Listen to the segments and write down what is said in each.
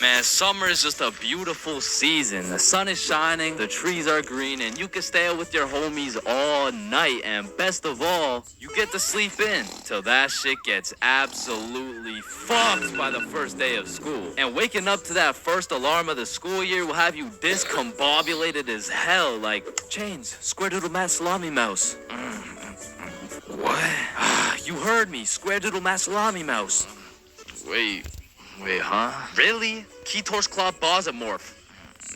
Man, summer is just a beautiful season. The sun is shining, the trees are green, and you can stay out with your homies all night. And best of all, you get to sleep in till that shit gets absolutely fucked by the first day of school. And waking up to that first alarm of the school year will have you discombobulated as hell, like, Chains, Square Doodle Mat Salami Mouse. What? You heard me, Square Doodle Mat Salami Mouse. Wait, huh? Really? Ketor's Claw Bosomorph.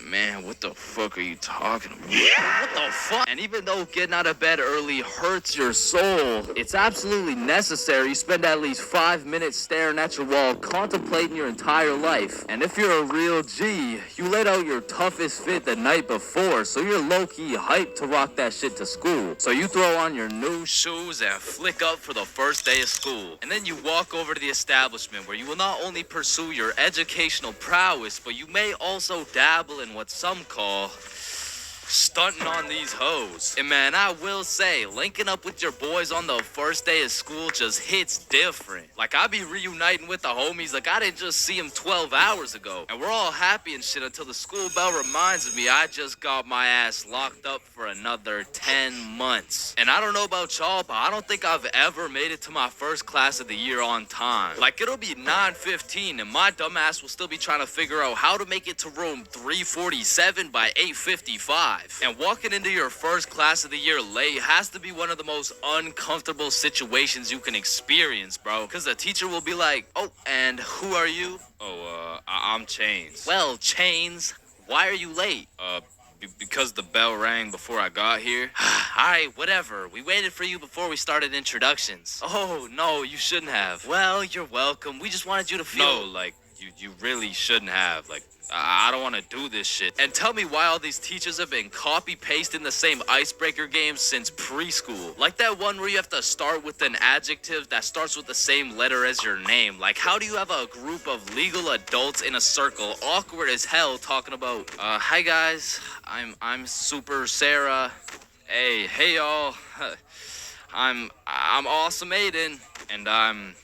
Man, what the fuck are you talking about? What the fuck? And even though getting out of bed early hurts your soul, it's absolutely necessary you spend at least 5 minutes staring at your wall, contemplating your entire life. And if you're a real G, you laid out your toughest fit the night before, so you're low-key hyped to rock that shit to school. So you throw on your new shoes and flick up for the first day of school. And then you walk over to the establishment where you will not only pursue your educational prowess, but you may also dabble in what some call stunting on these hoes. And man, I will say, linking up with your boys on the first day of school just hits different. Like, I be reuniting with the homies like I didn't just see them 12 hours ago. And we're all happy and shit until the school bell reminds me I just got my ass locked up for another 10 months. And I don't know about y'all, but I don't think I've ever made it to my first class of the year on time. Like, it'll be 9:15 and my dumbass will still be trying to figure out how to make it to room 347 by 8:55. And walking into your first class of the year late has to be one of the most uncomfortable situations you can experience, bro. Because the teacher will be like, oh, and who are you? Oh, I'm Chains. Well, Chains, why are you late? Because the bell rang before I got here. Alright, whatever. We waited for you before we started introductions. Oh, no, you shouldn't have. Well, you're welcome. We just wanted you to feel... No, like, you really shouldn't have. Like, I don't want to do this shit. And tell me why all these teachers have been copy-pasting the same icebreaker games since preschool. Like that one where you have to start with an adjective that starts with the same letter as your name. Like, how do you have a group of legal adults in a circle, awkward as hell, talking about, hi guys, I'm Super Sarah. Hey y'all. I'm Awesome Aiden, and I'm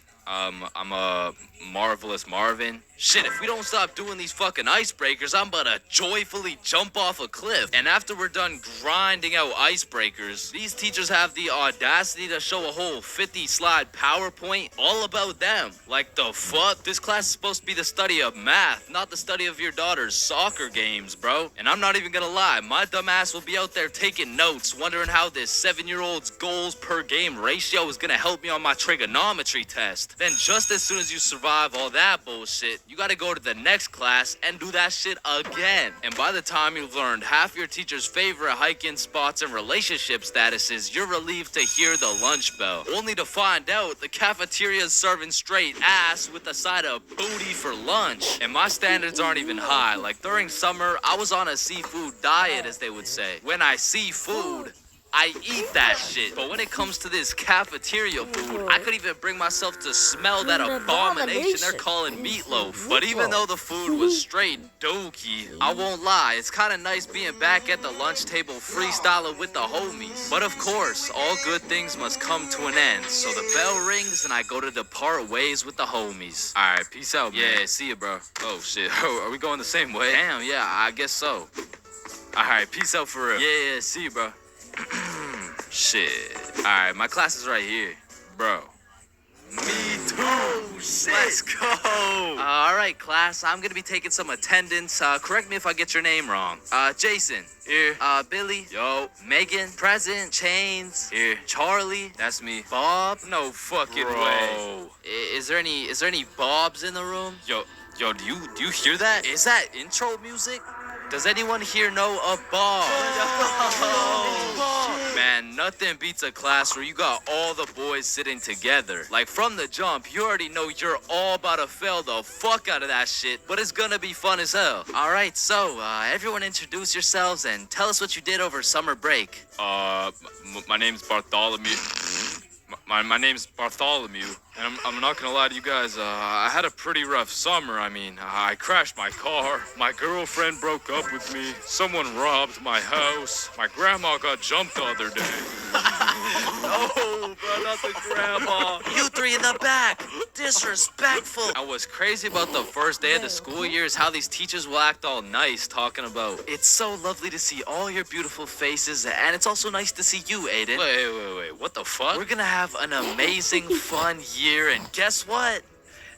a Marvelous Marvin. Shit, if we don't stop doing these fucking icebreakers, I'm about to joyfully jump off a cliff. And after we're done grinding out icebreakers, these teachers have the audacity to show a whole 50-slide PowerPoint all about them. Like, the fuck? This class is supposed to be the study of math, not the study of your daughter's soccer games, bro. And I'm not even gonna lie, my dumb ass will be out there taking notes, wondering how this 7-year-old's goals per game ratio is gonna help me on my trigonometry test. Then just as soon as you survive all that bullshit, you gotta go to the next class and do that shit again. And by the time you've learned half your teacher's favorite hiking spots and relationship statuses, you're relieved to hear the lunch bell. Only to find out the cafeteria's serving straight ass with a side of booty for lunch. And my standards aren't even high. Like, during summer, I was on a seafood diet, as they would say. When I see food, I eat that shit. But when it comes to this cafeteria food, I could even bring myself to smell that abomination they're calling meatloaf. But even though the food was straight dookie, I won't lie, it's kind of nice being back at the lunch table freestyling with the homies. But of course, all good things must come to an end. So the bell rings and I go to depart ways with the homies. Alright, peace out, man. Yeah, see ya, bro. Oh shit, are we going the same way? Damn, yeah, I guess so. Alright, peace out for real. Yeah, see you, bro. Shit. Alright, my class is right here. Bro. Me too. Oh, shit. Let's go. Alright, class. I'm gonna be taking some attendance. Correct me if I get your name wrong. Jason. Here. Billy. Yo. Megan. Present. Chains. Here. Charlie. That's me. Bob. No fucking way. Is there any Bobs in the room? Yo, do you hear that? Is that intro music? Does anyone here know a Bob? Man, nothing beats a class where you got all the boys sitting together. Like, from the jump, you already know you're all about to fail the fuck out of that shit, but it's gonna be fun as hell. Alright, so, everyone introduce yourselves and tell us what you did over summer break. My name's Bartholomew. My name's Bartholomew, and I'm not gonna lie to you guys, I had a pretty rough summer. I mean, I crashed my car, my girlfriend broke up with me, someone robbed my house, my grandma got jumped the other day. No, bro, not the grandma. You three in the back. Disrespectful. And what's crazy about the first day of the school year is how these teachers will act all nice, talking about, it's so lovely to see all your beautiful faces, and it's also nice to see you, Aiden. Wait. What the fuck? We're gonna have an amazing, fun year, and guess what?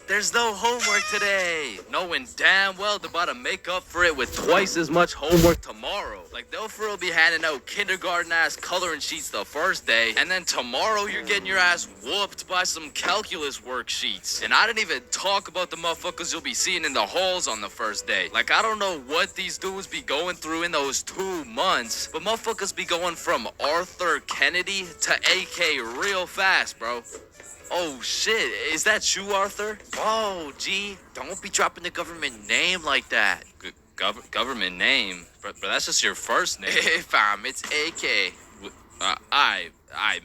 There's no homework today. Knowing damn well they're about to make up for it with twice as much homework tomorrow. Like, they'll for real be handing out kindergarten-ass coloring sheets the first day, and then tomorrow you're getting your ass whooped by some calculus worksheets. And I didn't even talk about the motherfuckers you'll be seeing in the halls on the first day. Like, I don't know what these dudes be going through in those 2 months, but motherfuckers be going from Arthur Kennedy to AK real fast, bro. Oh shit, is that you, Arthur? Oh, gee, don't be dropping the government name like that. Government name? But that's just your first name. Hey, fam, it's AK. Aye,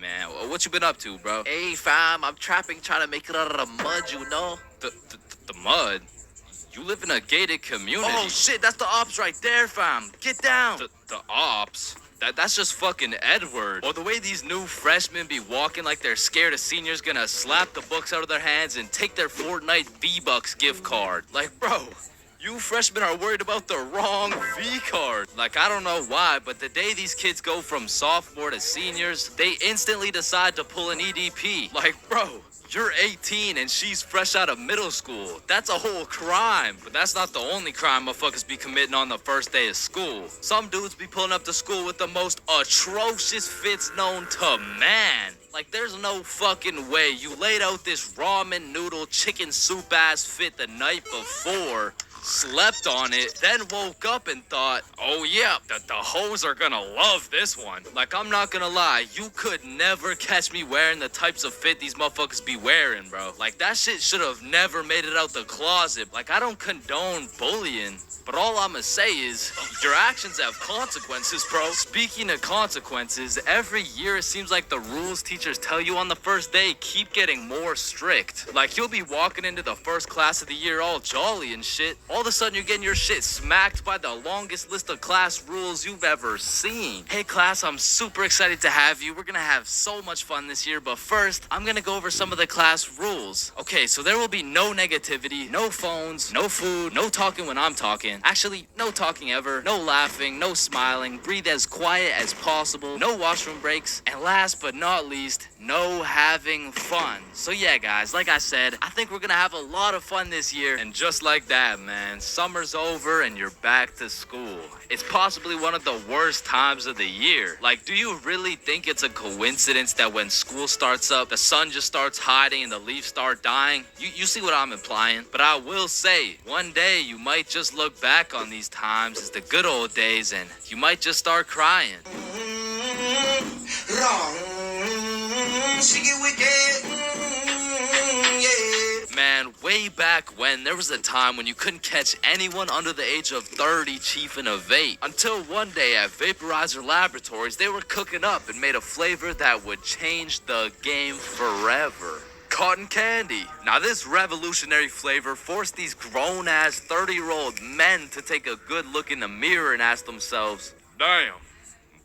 man. What you been up to, bro? Hey, fam, I'm trapping, trying to make it out of the mud, you know? The mud? You live in a gated community. Oh shit, that's the ops right there, fam. Get down. The ops? That's just fucking Edward. Or the way these new freshmen be walking like they're scared a senior's gonna slap the books out of their hands and take their Fortnite V-Bucks gift card. Like, bro, you freshmen are worried about the wrong V-card. Like, I don't know why, but the day these kids go from sophomore to seniors, they instantly decide to pull an EDP. Like, bro, you're 18 and she's fresh out of middle school. That's a whole crime. But that's not the only crime motherfuckers be committing on the first day of school. Some dudes be pulling up to school with the most atrocious fits known to man. Like, there's no fucking way you laid out this ramen noodle chicken soup ass fit the night before, slept on it, then woke up and thought, oh yeah, the hoes are gonna love this one. Like, I'm not gonna lie, you could never catch me wearing the types of fit these motherfuckers be wearing, bro. Like, that shit should have never made it out the closet. Like, I don't condone bullying, but all I'ma say is, your actions have consequences, bro. Speaking of consequences, every year it seems like the rules teachers tell you on the first day keep getting more strict. Like, you'll be walking into the first class of the year all jolly and shit. All of a sudden, you're getting your shit smacked by the longest list of class rules you've ever seen. Hey, class, I'm super excited to have you. We're gonna have so much fun this year, but first, I'm gonna go over some of the class rules. Okay, so there will be no negativity, no phones, no food, no talking when I'm talking. Actually, no talking ever, no laughing, no smiling, breathe as quiet as possible, no washroom breaks, and last but not least, no having fun. So yeah, guys, like I said, I think we're gonna have a lot of fun this year, and just like that, man, summer's over and you're back to school. It's possibly one of the worst times of the year. Like, do you really think it's a coincidence that when school starts up, the sun just starts hiding and the leaves start dying? You see what I'm implying? But I will say, one day you might just look back on these times as the good old days and you might just start crying. Wrong. She get wicked. Man, way back when, there was a time when you couldn't catch anyone under the age of 30 chiefing a vape. Until one day at Vaporizer Laboratories, they were cooking up and made a flavor that would change the game forever. Cotton candy. Now, this revolutionary flavor forced these grown-ass 30-year-old men to take a good look in the mirror and ask themselves, damn,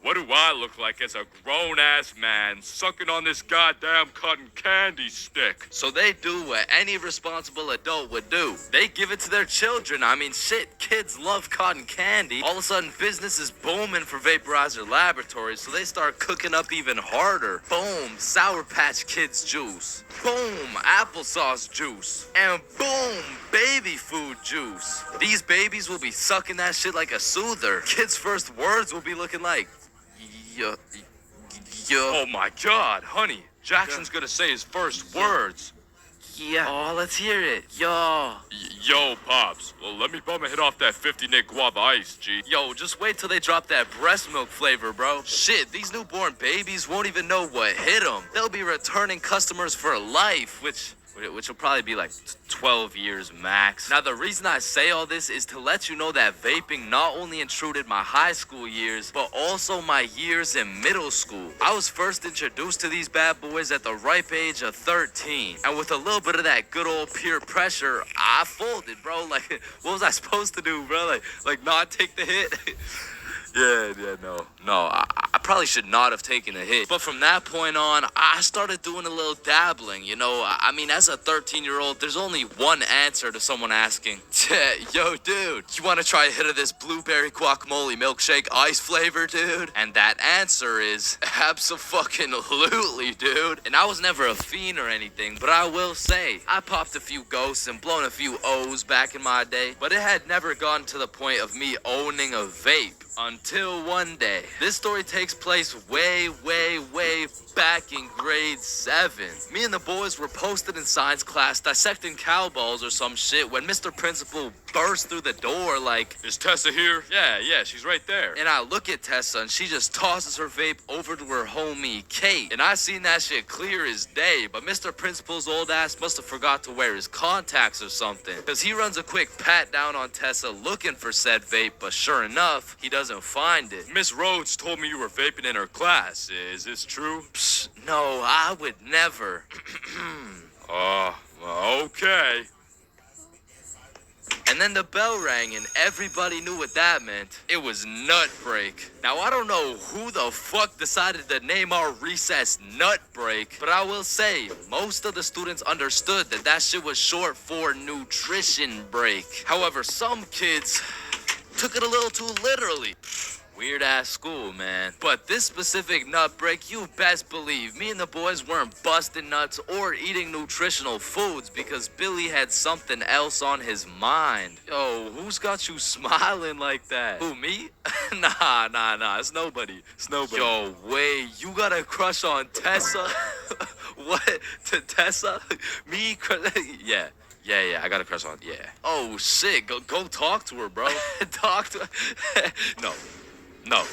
what do I look like as a grown-ass man sucking on this goddamn cotton candy stick? So they do what any responsible adult would do. They give it to their children. I mean, shit, kids love cotton candy. All of a sudden, business is booming for Vaporizer Laboratories, so they start cooking up even harder. Boom, Sour Patch Kids juice. Boom, applesauce juice. And boom, baby food juice. These babies will be sucking that shit like a soother. Kids' first words will be looking like, yo. Oh my God, honey. Jackson's gonna say his first words. Yeah. Oh, let's hear it. Yo. Yo, Pops. Well, let me bum a hit off that 50 Nick Guava Ice, G. Yo, just wait till they drop that breast milk flavor, bro. Shit, these newborn babies won't even know what hit them. They'll be returning customers for life, which will probably be like 12 years max. Now, the reason I say all this is to let you know that vaping not only intruded my high school years, but also my years in middle school. I was first introduced to these bad boys at the ripe age of 13. And with a little bit of that good old peer pressure, I folded, bro. Like, what was I supposed to do, bro? Like not take the hit? No, I probably should not have taken a hit. But from that point on, I started doing a little dabbling, you know? I mean, as a 13-year-old, there's only one answer to someone asking, yo, dude, you want to try a hit of this blueberry guacamole milkshake ice flavor, dude? And that answer is abso-fucking-lutely, dude. And I was never a fiend or anything, but I will say, I popped a few ghosts and blown a few O's back in my day, but it had never gotten to the point of me owning a vape. Until one day. This story takes place way back in grade 7. Me and the boys were posted in science class dissecting cow balls or some shit when Mr. Principal burst through the door like, "Is Tessa here?" Yeah, she's right there. And I look at Tessa and she just tosses her vape over to her homie, Kate. And I seen that shit clear as day, but Mr. Principal's old ass must have forgot to wear his contacts or something. Cause he runs a quick pat down on Tessa looking for said vape, but sure enough, he doesn't find it. "Miss Rhodes told me you were vaping in her class. Is this true?" Psst, no, I would never. Okay. And then the bell rang and everybody knew what that meant. It was nut break. Now I don't know who the fuck decided to name our recess nut break, but I will say most of the students understood that that shit was short for nutrition break. However, some kids took it a little too literally. Weird ass school, man. But this specific nut break, you best believe me and the boys weren't busting nuts or eating nutritional foods because Billy had something else on his mind. Yo, who's got you smiling like that? Who, me? Nah, it's nobody. Yo, wait, you got a crush on Tessa? What? To Tessa? Me? Yeah, I got a crush on, yeah. Oh, shit, go talk to her, bro. Talk to her. No.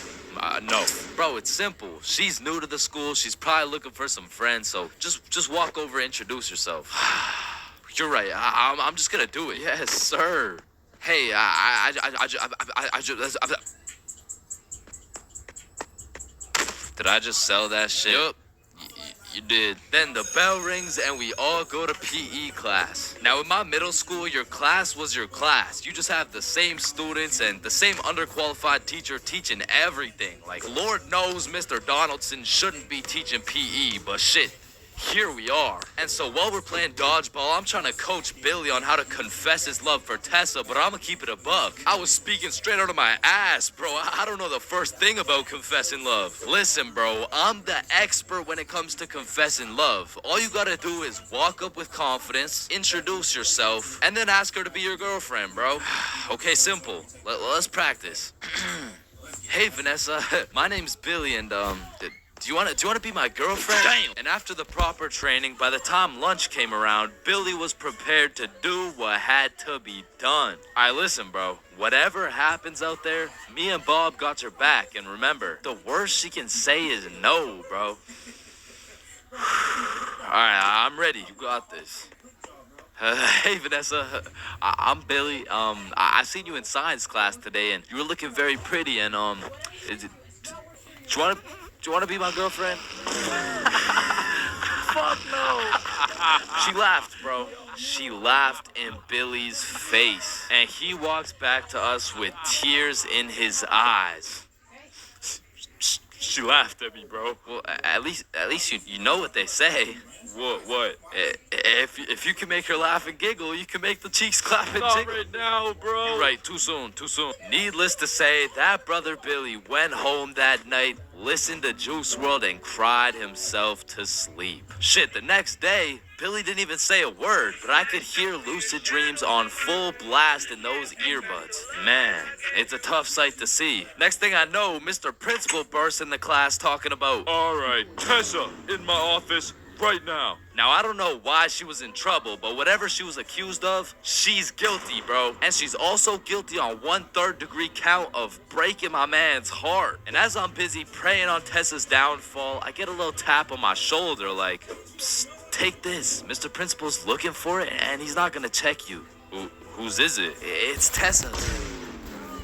Bro, it's simple. She's new to the school. She's probably looking for some friends, so just walk over and introduce yourself. You're right. I'm just gonna do it. Yes, sir. Hey, did I just sell that shit? Yup. You did. Then the bell rings and we all go to PE class. Now in my middle school, your class was your class. You just have the same students and the same underqualified teacher teaching everything. Like, Lord knows Mr. Donaldson shouldn't be teaching PE, but shit, here we are. And so while we're playing dodgeball, I'm trying to coach Billy on how to confess his love for Tessa, but I'ma keep it a buck. I was speaking straight out of my ass, bro. I don't know the first thing about confessing love. Listen, bro, I'm the expert when it comes to confessing love. All you gotta do is walk up with confidence, introduce yourself, and then ask her to be your girlfriend, bro. Okay, simple. Let's practice. Hey, Vanessa. My name's Billy, and Do you wanna be my girlfriend? Damn! And after the proper training, by the time lunch came around, Billy was prepared to do what had to be done. Alright, listen, bro. Whatever happens out there, me and Bob got your back. And remember, the worst she can say is no, bro. Alright, I'm ready. You got this. Hey, Vanessa. I'm Billy. I seen you in science class today, and you were looking very pretty. And do you want to be my girlfriend? Fuck no. She laughed, bro. She laughed in Billy's face. And he walks back to us with tears in his eyes. She laughed at me, bro. Well, at least you know what they say. What? If you can make her laugh and giggle, you can make the cheeks clap and tickle. Not right now, bro. You're right, too soon. Needless to say, that brother Billy went home that night, listened to Juice WRLD, and cried himself to sleep. Shit, the next day, Billy didn't even say a word, but I could hear Lucid Dreams on full blast in those earbuds. Man, it's a tough sight to see. Next thing I know, Mr. Principal bursts in the class talking about, "All right, Tessa, in my office right now." Now, I don't know why she was in trouble, but whatever she was accused of, she's guilty, bro. And she's also guilty on 1/3 degree count of breaking my man's heart. And as I'm busy praying on Tessa's downfall, I get a little tap on my shoulder like, "Psst, take this. Mr. Principal's looking for it, and he's not gonna check you." Whose is it? It's Tessa's.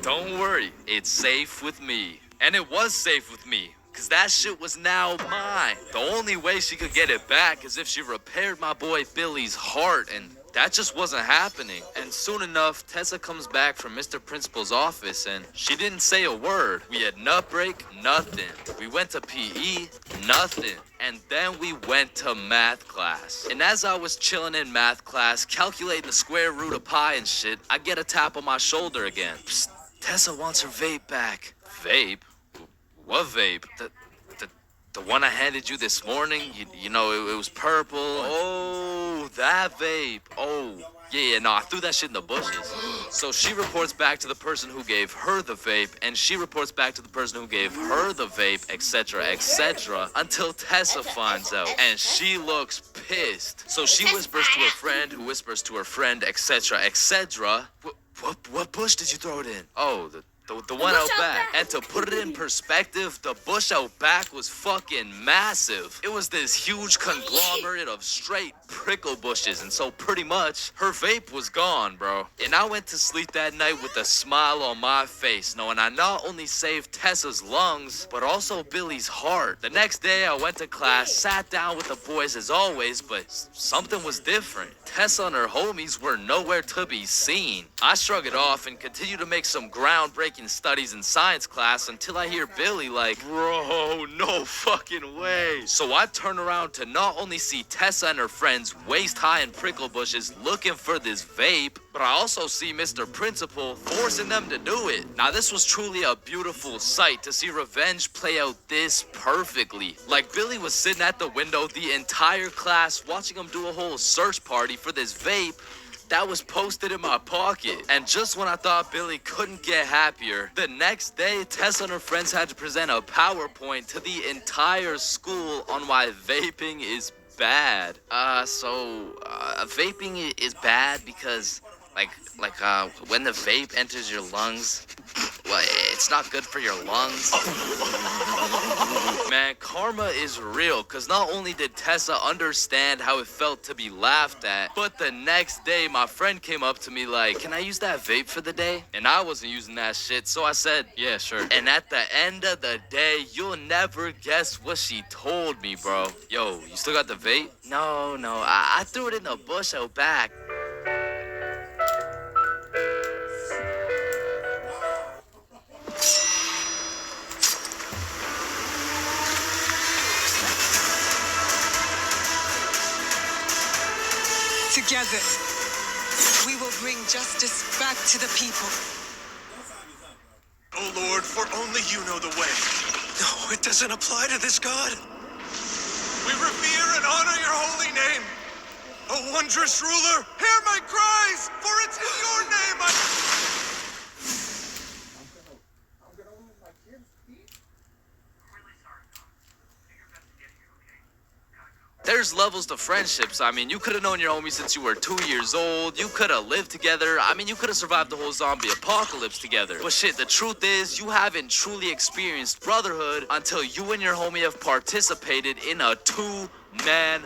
Don't worry, it's safe with me. And it was safe with me. Cause that shit was now mine. The only way she could get it back is if she repaired my boy Billy's heart, and that just wasn't happening. And soon enough, Tessa comes back from Mr. Principal's office and she didn't say a word. We had nut break, nothing. We went to PE, nothing. And then we went to math class. And as I was chilling in math class, calculating the square root of pi and shit, I get a tap on my shoulder again. Psst, Tessa wants her vape back. Vape? What vape? The one I handed you this morning, you know, it was purple. Oh, that vape. Oh, yeah, no, I threw that shit in the bushes. So she reports back to the person who gave her the vape, and she reports back to the person who gave her the vape, etc., until Tessa finds out, and she looks pissed. So she whispers to her friend, who whispers to her friend, etc. What bush did you throw it in? Oh, the one out back. And to put it in perspective, the bush out back was fucking massive. It was this huge conglomerate of straight prickle bushes, and so pretty much her vape was gone, bro. And I went to sleep that night with a smile on my face, knowing I not only saved Tessa's lungs, but also Billy's heart. The next day I went to class, sat down with the boys as always, but something was different. Tessa and her homies were nowhere to be seen. I shrug it off and continue to make some groundbreaking studies in science class until I hear Billy like, bro, no fucking way. So I turn around to not only see Tessa and her friends waist high in prickle bushes looking for this vape, but I also see Mr. Principal forcing them to do it. Now this was truly a beautiful sight to see revenge play out this perfectly. Like Billy was sitting at the window the entire class watching him do a whole search party for this vape that was posted in my pocket. And just when I thought Billy couldn't get happier, the next day Tessa and her friends had to present a PowerPoint to the entire school on why vaping is bad. Vaping is bad because when the vape enters your lungs, well, it's not good for your lungs. Man, karma is real, because not only did Tessa understand how it felt to be laughed at, but the next day my friend came up to me like, can I use that vape for the day? And I wasn't using that shit, so I said, yeah, sure. And at the end of the day, you'll never guess what she told me, bro. Yo, you still got the vape? No, I threw it in the bush out back. Together, we will bring justice back to the people. Oh Lord, for only you know the way. No, it doesn't apply to this God. We revere and honor your holy name. O wondrous ruler, hear my cries, for it's in your name I... There's levels to friendships. I mean, you could have known your homie since you were 2 years old. You could have lived together. I mean, you could have survived the whole zombie apocalypse together. But shit, the truth is, you haven't truly experienced brotherhood until you and your homie have participated in a two-man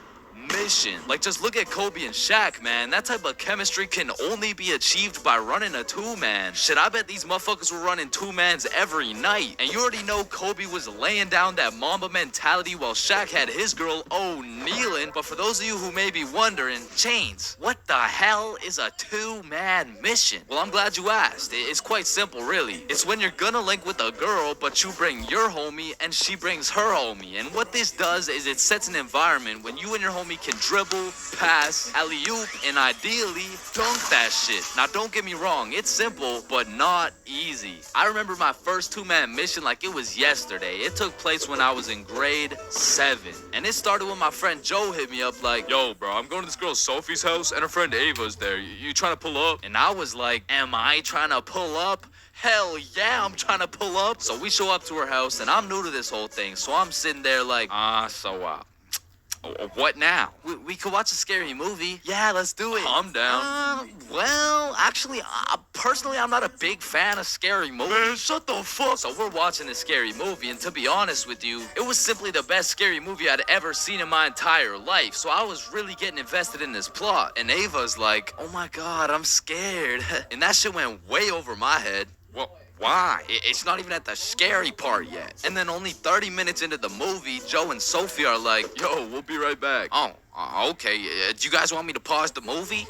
mission. Like, just look at Kobe and Shaq, man. That type of chemistry can only be achieved by running a two-man. Shit, I bet these motherfuckers were running two-mans every night. And you already know Kobe was laying down that Mamba mentality while Shaq had his girl O'Nealin'. But for those of you who may be wondering, Chains, what the hell is a two-man mission? Well, I'm glad you asked. It's quite simple, really. It's when you're gonna link with a girl, but you bring your homie and she brings her homie. And what this does is it sets an environment when you and your homie can dribble, pass, alley-oop, and ideally dunk that shit. Now don't get me wrong, it's simple, but not easy. I remember my first two-man mission like it was yesterday. It took place when I was in grade 7. And it started when my friend Joe hit me up like, yo bro, I'm going to this girl Sophie's house and her friend Ava's there. You trying to pull up? And I was like, am I trying to pull up? Hell yeah, I'm trying to pull up. So we show up to her house and I'm new to this whole thing. So I'm sitting there like, what now? We could watch a scary movie. Yeah, let's do it. Calm down. Well, actually, personally, I'm not a big fan of scary movies. Man, shut the fuck. So we're watching this scary movie, and to be honest with you, it was simply the best scary movie I'd ever seen in my entire life. So I was really getting invested in this plot. And Ava's like, oh my God, I'm scared. And that shit went way over my head. Well, why? It's not even at the scary part yet. And then only 30 minutes into the movie, Joe and Sophie are like, yo, we'll be right back. Oh, Okay, do you guys want me to pause the movie?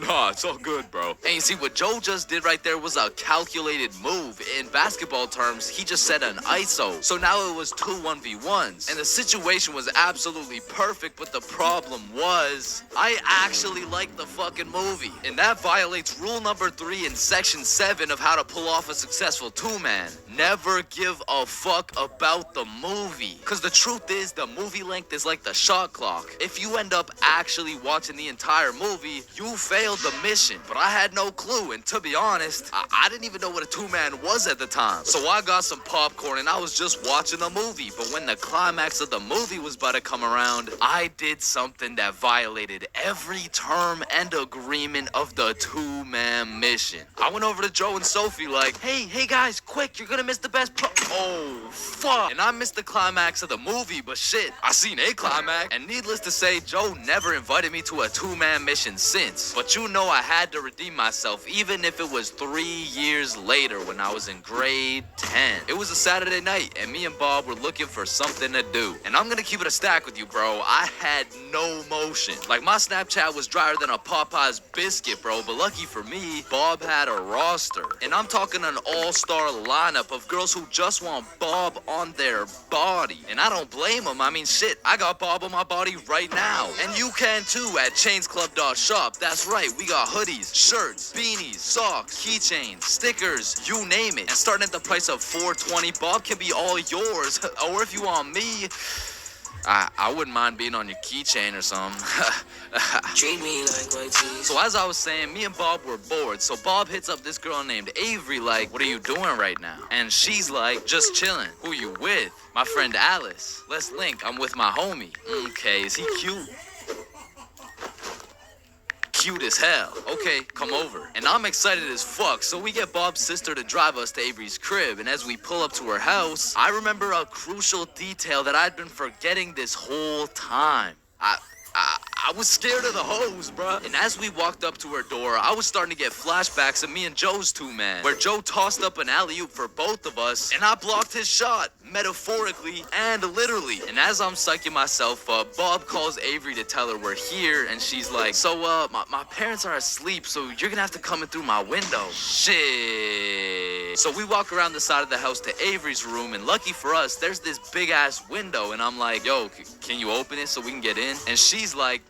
Nah, it's all good, bro. And you see, what Joe just did right there was a calculated move. In basketball terms, he just set an ISO. So now it was 2 1v1s. And the situation was absolutely perfect, but the problem was, I actually liked the fucking movie. And that violates rule number 3 in section 7 of how to pull off a successful two-man. Never give a fuck about the movie. Cause the truth is, the movie length is like the shot clock. If you end up actually watching the entire movie, you failed the mission. But I had no clue, and to be honest, I didn't even know what a two-man was at the time. So I got some popcorn and I was just watching the movie. But when the climax of the movie was about to come around, I did something that violated every term and agreement of the two-man mission. I went over to Joe and Sophie like, hey guys, quick, you're gonna miss the best oh, fuck. And I missed the climax of the movie, but shit, I seen a climax. And needless to say, Joe never invited me to a two-man mission since. But you know I had to redeem myself, even if it was 3 years later when I was in grade 10. It was a Saturday night, and me and Bob were looking for something to do. And I'm gonna keep it a stack with you, bro. I had no motion. Like, my Snapchat was drier than a Popeye's biscuit, bro. But lucky for me, Bob had a roster. And I'm talking an all-star lineup of girls who just want Bob on their body. And I don't blame them. I mean, shit, I got Bob on my body right now. And you can too at chainsclub.shop. That's right, we got hoodies, shirts, beanies, socks, keychains, stickers, you name it. And starting at the price of $4.20, Bob can be all yours. Or if you want me, I wouldn't mind being on your keychain or something. Treat me like white teeth. So as I was saying, me and Bob were bored. So Bob hits up this girl named Avery like, what are you doing right now? And she's like, just chilling. Who you with? My friend Alice. Let's link. I'm with my homie. Okay, is he cute? Cute as hell. Okay, come over. And I'm excited as fuck, so we get Bob's sister to drive us to Avery's crib, and as we pull up to her house, I remember a crucial detail that I'd been forgetting this whole time. I was scared of the hoes, bruh. And as we walked up to her door, I was starting to get flashbacks of me and Joe's two-man, where Joe tossed up an alley-oop for both of us, and I blocked his shot, metaphorically and literally. And as I'm psyching myself up, Bob calls Avery to tell her we're here, and she's like, so, my parents are asleep, so you're gonna have to come in through my window. Shit. So we walk around the side of the house to Avery's room, and lucky for us, there's this big-ass window, and I'm like, yo, can you open it so we can get in? And she's like,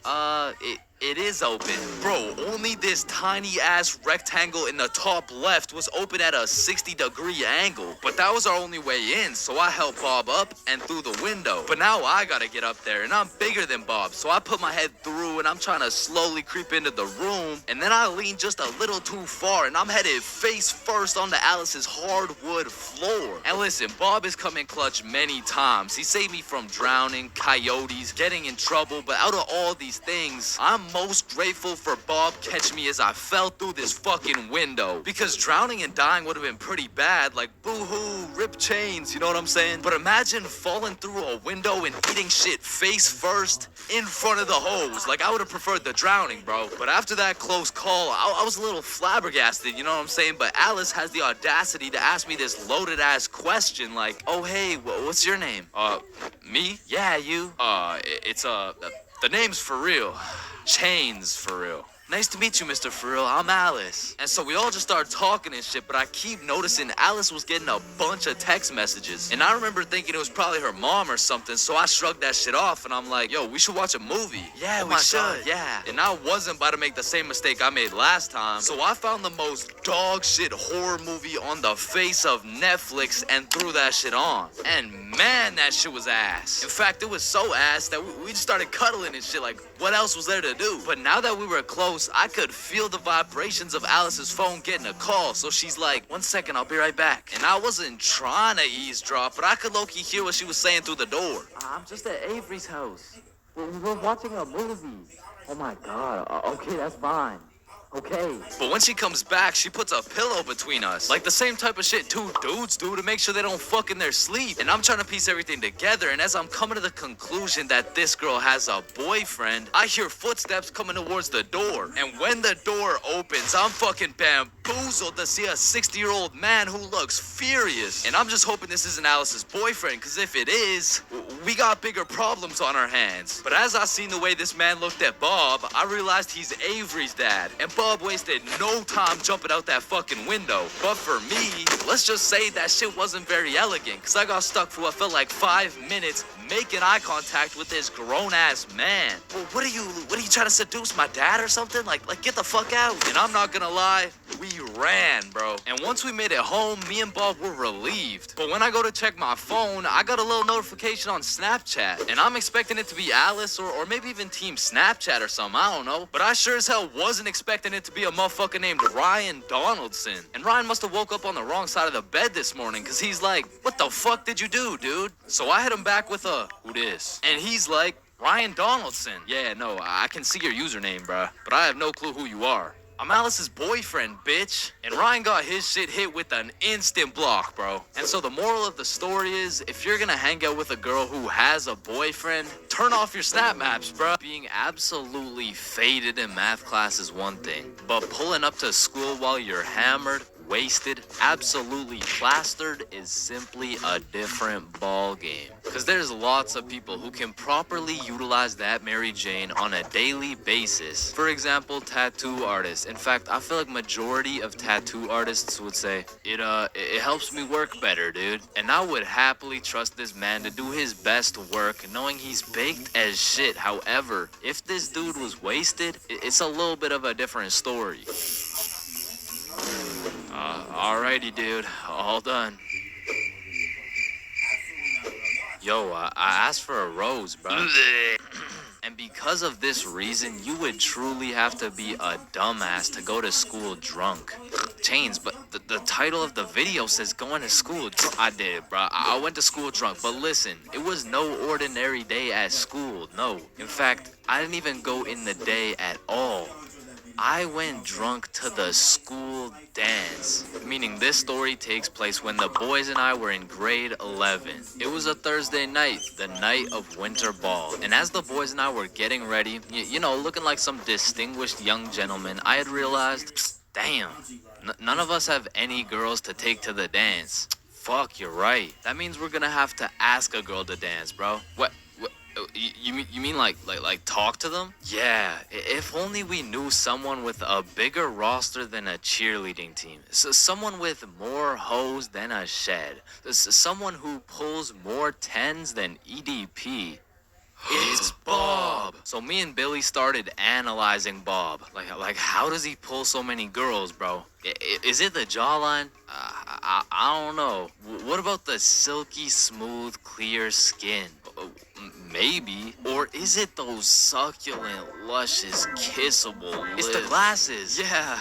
it is open. Bro, only this tiny ass rectangle in the top left was open at a 60-degree angle. But that was our only way in, so I helped Bob up and through the window. But now I gotta get up there, and I'm bigger than Bob, so I put my head through and I'm trying to slowly creep into the room, and then I lean just a little too far, and I'm headed face first onto Alice's hardwood floor. And listen, Bob has come in clutch many times. He saved me from drowning, coyotes, getting in trouble, but out of all these things, I'm most grateful for Bob catching me as I fell through this fucking window. Because drowning and dying would have been pretty bad, like boo-hoo, rip chains, you know what I'm saying? But imagine falling through a window and eating shit face first in front of the hose. Like, I would have preferred the drowning, bro. But after that close call, I was a little flabbergasted, you know what I'm saying? But Alice has the audacity to ask me this loaded-ass question like, oh, hey, what's your name? Me? Yeah, you. The name's for real. Chains for real. Nice to meet you, Mr. Frill. I'm Alice. And so we all just started talking and shit, but I keep noticing Alice was getting a bunch of text messages. And I remember thinking it was probably her mom or something, so I shrugged that shit off and I'm like, yo, we should watch a movie. Yeah, we should. God, yeah. And I wasn't about to make the same mistake I made last time, so I found the most dog shit horror movie on the face of Netflix and threw that shit on. And man, that shit was ass. In fact, it was so ass that we just started cuddling and shit, like, what else was there to do? But now that we were close, I could feel the vibrations of Alice's phone getting a call, so she's like, 1 second, I'll be right back. And I wasn't trying to eavesdrop, but I could low-key hear what she was saying through the door. I'm just at Avery's house. We're watching a movie. Oh my god, okay, that's fine. Okay. But when she comes back, she puts a pillow between us. Like the same type of shit two dudes do to make sure they don't fuck in their sleep. And I'm trying to piece everything together, and as I'm coming to the conclusion that this girl has a boyfriend, I hear footsteps coming towards the door. And when the door opens, I'm fucking bamboozled. bamboozled to see a 60-year-old man who looks furious. And I'm just hoping this isn't Alice's boyfriend, because if it is, we got bigger problems on our hands. But as I seen the way this man looked at Bob, I realized he's Avery's dad. And Bob wasted no time jumping out that fucking window. But for me, let's just say that shit wasn't very elegant, because I got stuck for what felt like 5 minutes making eye contact with this grown-ass man. Well, what are you trying to seduce my dad or something? Like get the fuck out. And I'm not gonna lie, we ran, bro. And once we made it home, me and Bob were relieved. But when I go to check my phone, I got a little notification on Snapchat. And I'm expecting it to be Alice or maybe even Team Snapchat or something, I don't know. But I sure as hell wasn't expecting it to be a motherfucker named Ryan Donaldson. And Ryan must have woke up on the wrong side of the bed this morning, because he's like, what the fuck did you do, dude? So I hit him back with a, who dis? And he's like, Ryan Donaldson. Yeah, no, I can see your username, bruh, but I have no clue who you are. I'm Alice's boyfriend, bitch. And Ryan got his shit hit with an instant block, bro. And so the moral of the story is, if you're gonna hang out with a girl who has a boyfriend, turn off your snap maps, bro. Being absolutely faded in math class is one thing, but pulling up to school while you're hammered, wasted, absolutely plastered is simply a different ball game. Cause there's lots of people who can properly utilize that Mary Jane on a daily basis. For example, tattoo artists. In fact, I feel like majority of tattoo artists would say, it helps me work better, dude. And I would happily trust this man to do his best work knowing he's baked as shit. However, if this dude was wasted, it's a little bit of a different story. Alrighty, dude. All done. Yo, I asked for a rose, bro. And because of this reason, you would truly have to be a dumbass to go to school drunk. Chains, but the title of the video says going to school drunk. I did, bro. I went to school drunk, but listen, it was no ordinary day at school, no. In fact, I didn't even go in the day at all. I went drunk to the school dance, meaning this story takes place when the boys and I were in grade 11. It was a Thursday night, the night of winter ball, and as the boys and I were getting ready, you know, looking like some distinguished young gentlemen, I had realized, damn, none of us have any girls to take to the dance. Fuck, you're right. That means we're gonna have to ask a girl to dance, bro. What? You mean like talk to them? Yeah, if only we knew someone with a bigger roster than a cheerleading team. So someone with more hoes than a shed. Someone who pulls more tens than EDP. It's Bob. So me and Billy started analyzing Bob. Like how does he pull so many girls, bro? Is it the jawline? I don't know. What about the silky, smooth, clear skin? Maybe. Or is it those succulent, luscious, kissable lips? It's the glasses. Yeah,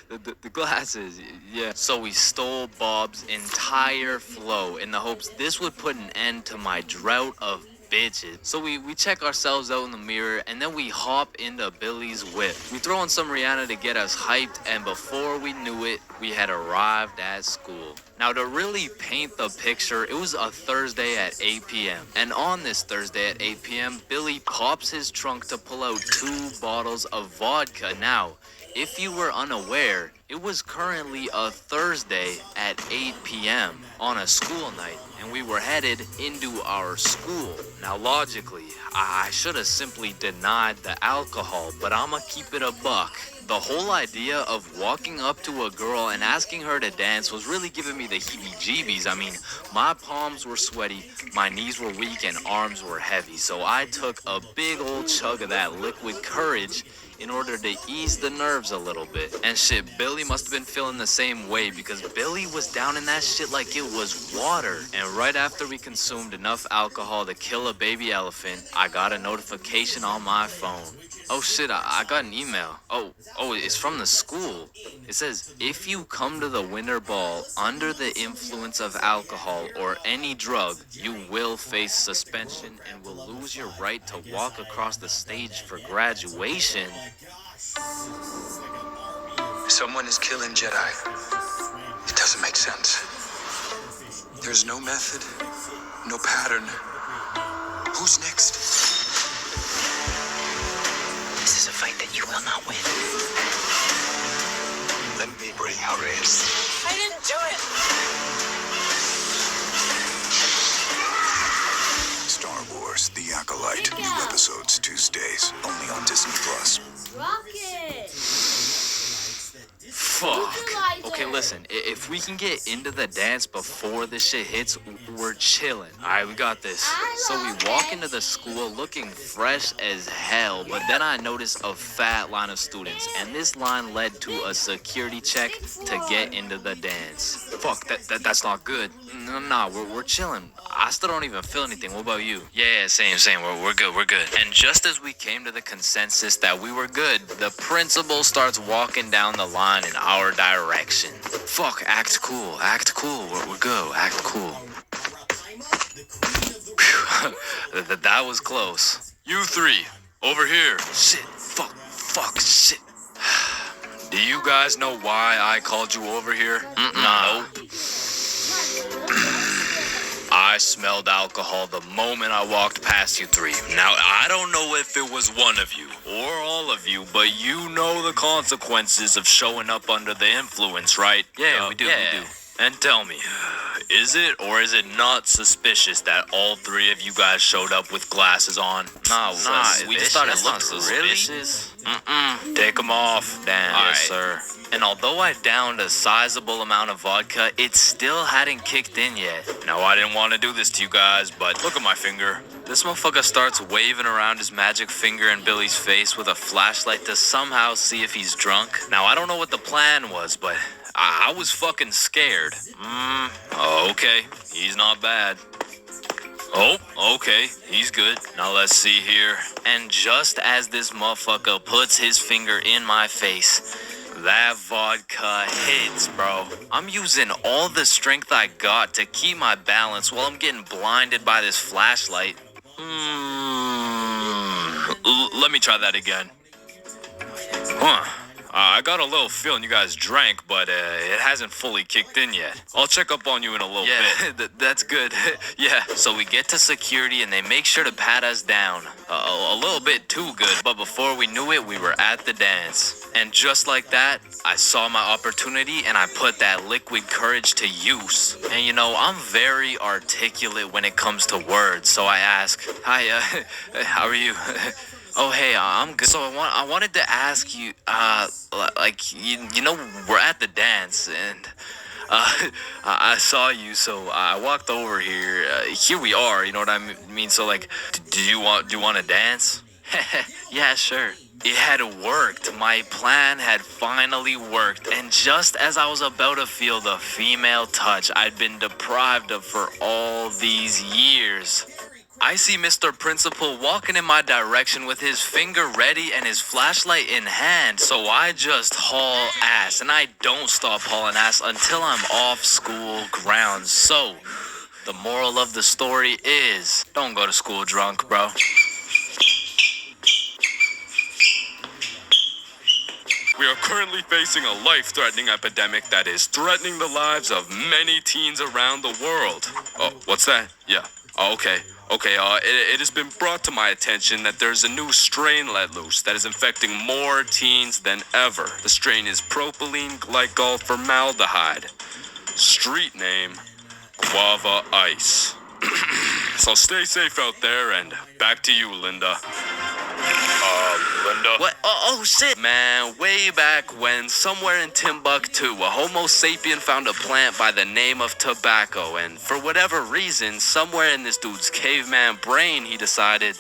the glasses. Yeah. So we stole Bob's entire flow in the hopes this would put an end to my drought of bitches. So we check ourselves out in the mirror, and then we hop into Billy's whip. We throw on some Rihanna to get us hyped, and before we knew it, we had arrived at school. Now, to really paint the picture, it was a Thursday at 8 p.m. And on this Thursday at 8 p.m., Billy pops his trunk to pull out 2 bottles of vodka. Now, if you were unaware, it was currently a Thursday at 8 p.m. on a school night, and we were headed into our school. Now, logically, I should have simply denied the alcohol, but I'ma keep it a buck. The whole idea of walking up to a girl and asking her to dance was really giving me the heebie-jeebies. I mean, my palms were sweaty, my knees were weak, and arms were heavy. So I took a big old chug of that liquid courage in order to ease the nerves a little bit. And shit, Billy must have been feeling the same way, because Billy was down in that shit like it was water. And right after we consumed enough alcohol to kill a baby elephant, I got a notification on my phone. Oh shit, I got an email. Oh, it's from the school. It says, if you come to the winter ball under the influence of alcohol or any drug, you will face suspension and will lose your right to walk across the stage for graduation. Someone is killing Jedi. It doesn't make sense. There's no method, no pattern. Who's next? This is a fight that you will not win. Let me bring Calriss. I didn't do it. Star Wars: The Acolyte. New episodes Tuesdays, only on Disney Plus. Rocket! Fuck. Okay, listen. If we can get into the dance before this shit hits, we're chilling. All right, we got this. So we walk into the school looking fresh as hell, but then I noticed a fat line of students, and this line led to a security check to get into the dance. Fuck, that's not good. Nah, we're chilling. I still don't even feel anything. What about you? Yeah, same. We're good. And just as we came to the consensus that we were good, the principal starts walking down the line in our direction. Fuck, act cool. We're good. Act cool. That was close. You three, over here. Shit, shit. Do you guys know why I called you over here? Nope. I smelled alcohol the moment I walked past you three. Now, I don't know if it was one of you or all of you, but you know the consequences of showing up under the influence, right? Yeah, we do. And tell me, is it or is it not suspicious that all three of you guys showed up with glasses on? Nah, we just thought it looked suspicious. Really? Take them off. Damn, yes, sir. And although I downed a sizable amount of vodka, it still hadn't kicked in yet. Now, I didn't want to do this to you guys, but look at my finger. This motherfucker starts waving around his magic finger in Billy's face with a flashlight to somehow see if he's drunk. Now, I don't know what the plan was, but I was fucking scared. Okay, he's not bad. Oh, okay, he's good. Now let's see here. And just as this motherfucker puts his finger in my face, that vodka hits, bro. I'm using all the strength I got to keep my balance while I'm getting blinded by this flashlight. Let me try that again. I got a little feeling you guys drank, but it hasn't fully kicked in yet. I'll check up on you in a little bit. Yeah, that's good. Yeah. So we get to security and they make sure to pat us down. A little bit too good, but before we knew it, we were at the dance. And just like that, I saw my opportunity and I put that liquid courage to use. And you know, I'm very articulate when it comes to words, so I ask, "Hi, how are you?" Oh, hey, I'm good. So I wanted to ask you, you know, we're at the dance, and I saw you, so I walked over here. Here we are, you know what I mean? So, like, do you want to dance? Yeah, sure. It had worked. My plan had finally worked, and just as I was about to feel the female touch I'd been deprived of for all these years, I see Mr. Principal walking in my direction with his finger ready and his flashlight in hand. So I just haul ass, and I don't stop hauling ass until I'm off school grounds. So the moral of the story is, don't go to school drunk, bro. We are currently facing a life-threatening epidemic that is threatening the lives of many teens around the world. Oh, what's that? Yeah. Oh, okay. It has been brought to my attention that there's a new strain let loose that is infecting more teens than ever. The strain is propylene glycol formaldehyde. Street name, Guava Ice. So stay safe out there, and back to you, Linda. Linda? What? Oh, shit! Man, way back when, somewhere in Timbuktu, a Homo sapien found a plant by the name of tobacco, and for whatever reason, somewhere in this dude's caveman brain, he decided,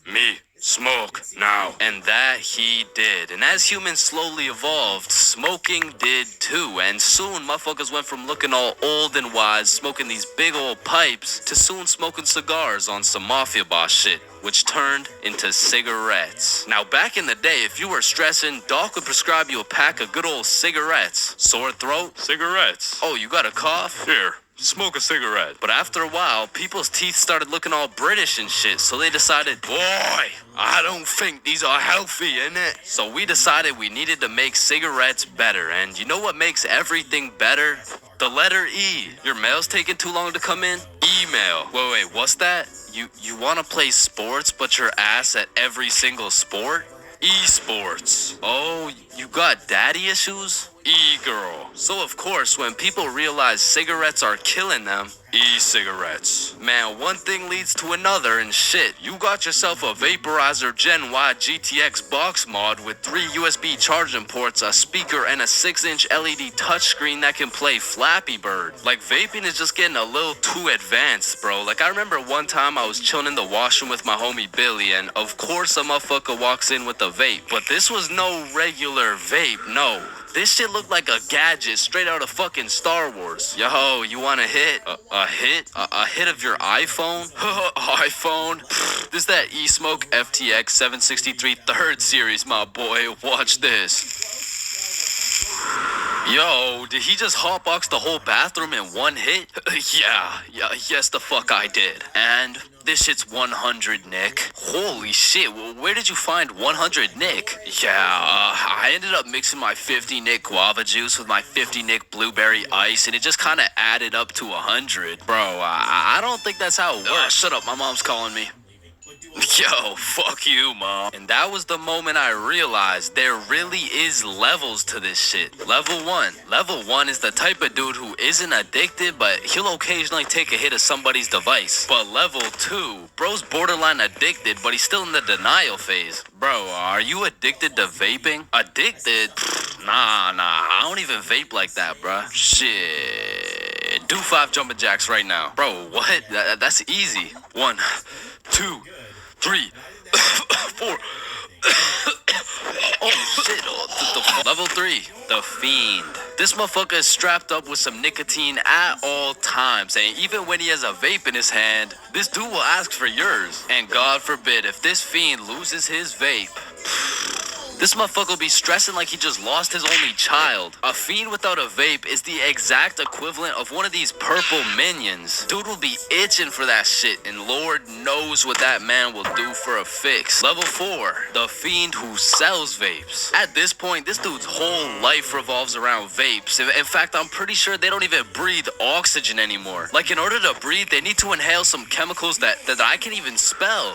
me, smoke, now. And that he did. And as humans slowly evolved, smoking did too. And soon, motherfuckers went from looking all old and wise, smoking these big old pipes, to soon smoking cigars on some mafia boss shit, which turned into cigarettes. Now, back in the day, if you were stressing, Doc would prescribe you a pack of good old cigarettes. Sore throat? Cigarettes. Oh, you got a cough? Here. Smoke a cigarette. But after a while, people's teeth started looking all British and shit, so they decided, boy, I don't think these are healthy, innit? So we decided we needed to make cigarettes better, and you know what makes everything better? The letter E. Your mail's taking too long to come in? Email. Wait, what's that? You want to play sports, but you're ass at every single sport? Esports. Oh, you got daddy issues? e-girl. So of course, when people realize cigarettes are killing them, e-cigarettes. Man, one thing leads to another and shit. You got yourself a Vaporizer Gen Y GTX box mod with 3 USB charging ports, a speaker, and a 6-inch LED touchscreen that can play Flappy Bird. Like, vaping is just getting a little too advanced, bro. Like, I remember one time I was chilling in the washroom with my homie Billy, and of course a motherfucker walks in with a vape. But this was no regular vape, no. This shit looked like a gadget straight out of fucking Star Wars. Yo, you want a hit? A hit? A hit of your iPhone? iPhone? This is that eSmoke FTX 763 3rd series, my boy. Watch this. Yo, did he just hotbox the whole bathroom in one hit? Yes the fuck I did. And this shit's 100 Nick. Holy shit, where did you find 100 Nick? I ended up mixing my 50 Nick guava juice with my 50 Nick blueberry ice, and it just kind of added up to 100. Bro, I don't think that's how it works. Shut up, my mom's calling me. Yo, fuck you, mom. And that was the moment I realized there really is levels to this shit. Level 1. Level 1 is the type of dude who isn't addicted, but he'll occasionally take a hit of somebody's device. But level 2, bro's borderline addicted, but he's still in the denial phase. Bro, are you addicted to vaping? Addicted? Nah, I don't even vape like that, bruh. Shit. Do 5 jumping jacks right now. Bro, what? That's easy. 1, 2, 3, 4. Oh shit. Level 3, the Fiend. This motherfucker is strapped up with some nicotine at all times, and even when he has a vape in his hand, this dude will ask for yours. And God forbid, if this Fiend loses his vape, this motherfucker will be stressing like he just lost his only child. A Fiend without a vape is the exact equivalent of one of these purple minions. Dude will be itching for that shit, and Lord knows what that man will do for a fix. Level 4, the Fiend who sells vapes. At this point, this dude's whole life revolves around vapes. In fact, I'm pretty sure they don't even breathe oxygen anymore. Like, in order to breathe, they need to inhale some chemicals that I can't even spell.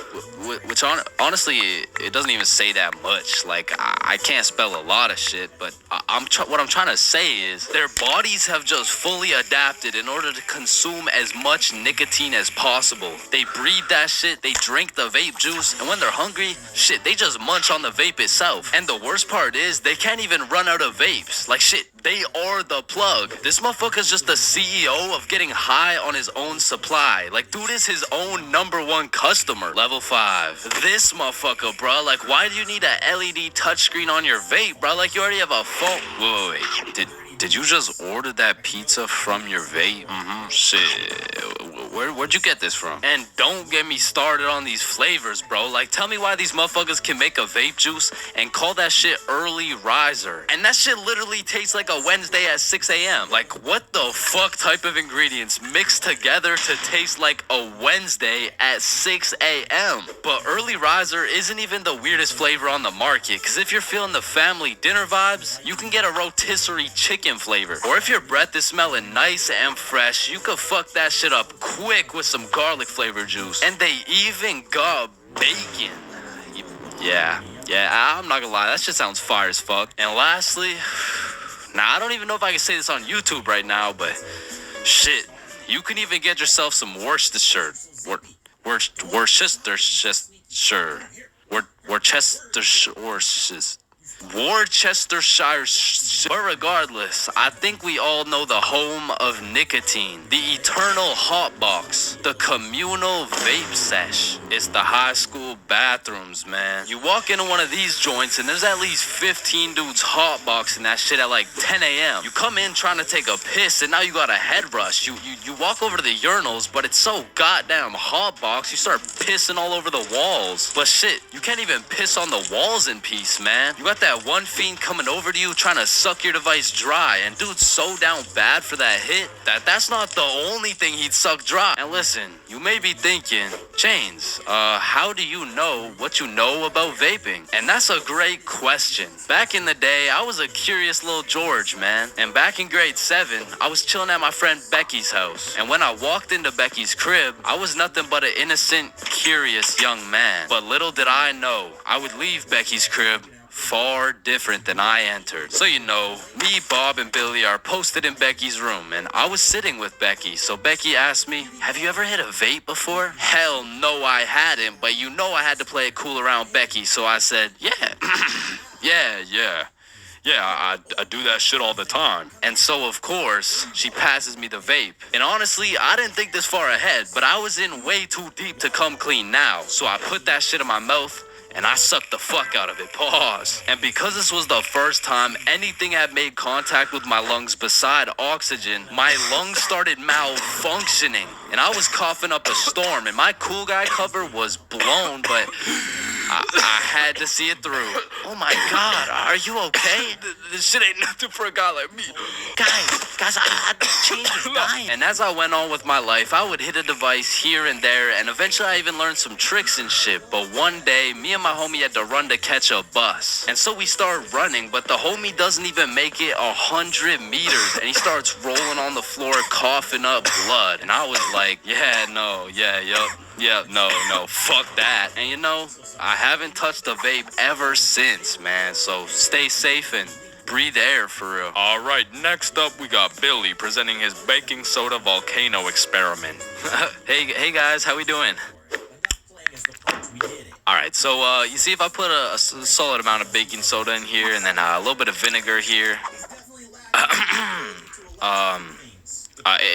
Which honestly, it doesn't even say that much. Like, I can't spell a lot of shit, but what I'm trying to say is their bodies have just fully adapted in order to consume as much nicotine as possible. They breathe that shit, they drink the vape juice, and when they're hungry, shit, they just munch on the vape itself. And the worst part is they can't even run out of vapes. Like, shit, they are the plug. This motherfucker's just the CEO of getting high on his own supply. Like, dude is his own #1 customer. Level 5. This motherfucker, bro. Like, why do you need a LED touchscreen on your vape, bro? Like, you already have a phone. Wait. Did you just order that pizza from your vape? Shit. Where'd you get this from? And don't get me started on these flavors, bro. Like, tell me why these motherfuckers can make a vape juice and call that shit early riser. And that shit literally tastes like a Wednesday at 6 a.m. Like, what the fuck type of ingredients mixed together to taste like a Wednesday at 6 a.m.? But early riser isn't even the weirdest flavor on the market, because if you're feeling the family dinner vibes, you can get a rotisserie chicken flavor. Or if your breath is smelling nice and fresh, you could fuck that shit up quick with some garlic flavor juice. And they even got bacon. Yeah, I'm not gonna lie, that shit sounds fire as fuck. And lastly, I don't even know if I can say this on YouTube right now, but shit, you can even get yourself some Worcestershire. Worcestershire. But regardless, I think we all know the home of nicotine, the eternal hot box, the communal vape sesh. It's the high school bathrooms, man. You walk into one of these joints and there's at least 15 dudes hotboxing that shit at like 10 a.m. You come in trying to take a piss and now you got a head rush. You walk over to the urinals, but it's so goddamn hotbox, you start pissing all over the walls. But shit, you can't even piss on the walls in peace, man. You got that one fiend coming over to you trying to suck your device dry, and dude's so down bad for that hit that's not the only thing he'd suck dry. And listen, you may be thinking, Chains, how do you know what you know about vaping? And that's a great question. Back in the day, I was a curious little George, man. And back in grade 7, I was chilling at my friend Becky's house. And when I walked into Becky's crib, I was nothing but an innocent, curious young man. But little did I know, I would leave Becky's crib, far different than I entered. So you know, me, Bob, and Billy are posted in Becky's room, and I was sitting with Becky. So Becky asked me, have you ever hit a vape before? Hell no, I hadn't, but you know I had to play it cool around Becky, so I said, yeah. Yeah, I do that shit all the time. And so, of course, she passes me the vape. And honestly, I didn't think this far ahead, but I was in way too deep to come clean now. So I put that shit in my mouth, and I sucked the fuck out of it. Pause. And because this was the first time anything had made contact with my lungs beside oxygen, my lungs started malfunctioning. And I was coughing up a storm, and my cool guy cover was blown, but I had to see it through. Oh my God, are you okay? This shit ain't nothing for a guy like me. Guys, I changed his diet. And as I went on with my life, I would hit a device here and there, and eventually I even learned some tricks and shit. But one day, me and my homie had to run to catch a bus. And so we started running, but the homie doesn't even make it 100 meters. And he starts rolling on the floor, coughing up blood. And I was like, no, fuck that. And you know, I haven't touched a vape ever since, man. So stay safe and breathe air for real. All right, next up we got Billy presenting his baking soda volcano experiment. Hey guys, how we doing? All right, so you see if I put a solid amount of baking soda in here and then a little bit of vinegar here.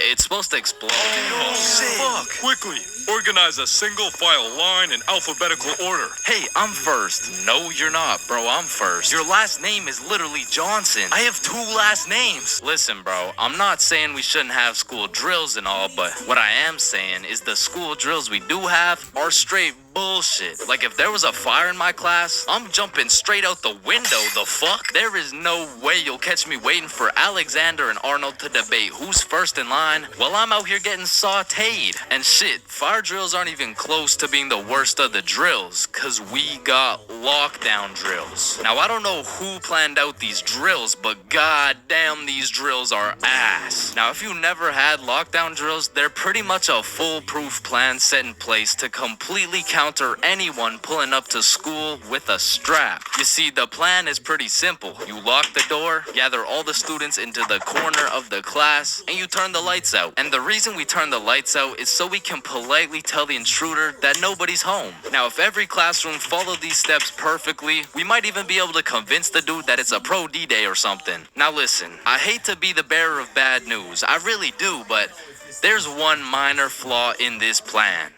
It's supposed to explode. Oh, fuck! Quickly, organize a single file line in alphabetical order. Hey, I'm first. No, you're not, bro. I'm first. Your last name is literally Johnson. I have 2 last names. Listen, bro, I'm not saying we shouldn't have school drills and all, but what I am saying is the school drills we do have are straight bullshit. Like, if there was a fire in my class, I'm jumping straight out the window, the fuck? There is no way you'll catch me waiting for Alexander and Arnold to debate who's first in line while I'm out here getting sauteed. And shit, fire drills aren't even close to being the worst of the drills, cause we got lockdown drills. Now, I don't know who planned out these drills, but goddamn, these drills are ass. Now, if you never had lockdown drills, they're pretty much a foolproof plan set in place to completely counter anyone pulling up to school with a strap. You see, the plan is pretty simple. You lock the door, gather all the students into the corner of the class, and you turn the lights out. And the reason we turn the lights out is so we can politely tell the intruder that nobody's home. Now, if every classroom followed these steps perfectly, we might even be able to convince the dude that it's a pro D-Day or something. Now listen, I hate to be the bearer of bad news. I really do, but there's one minor flaw in this plan.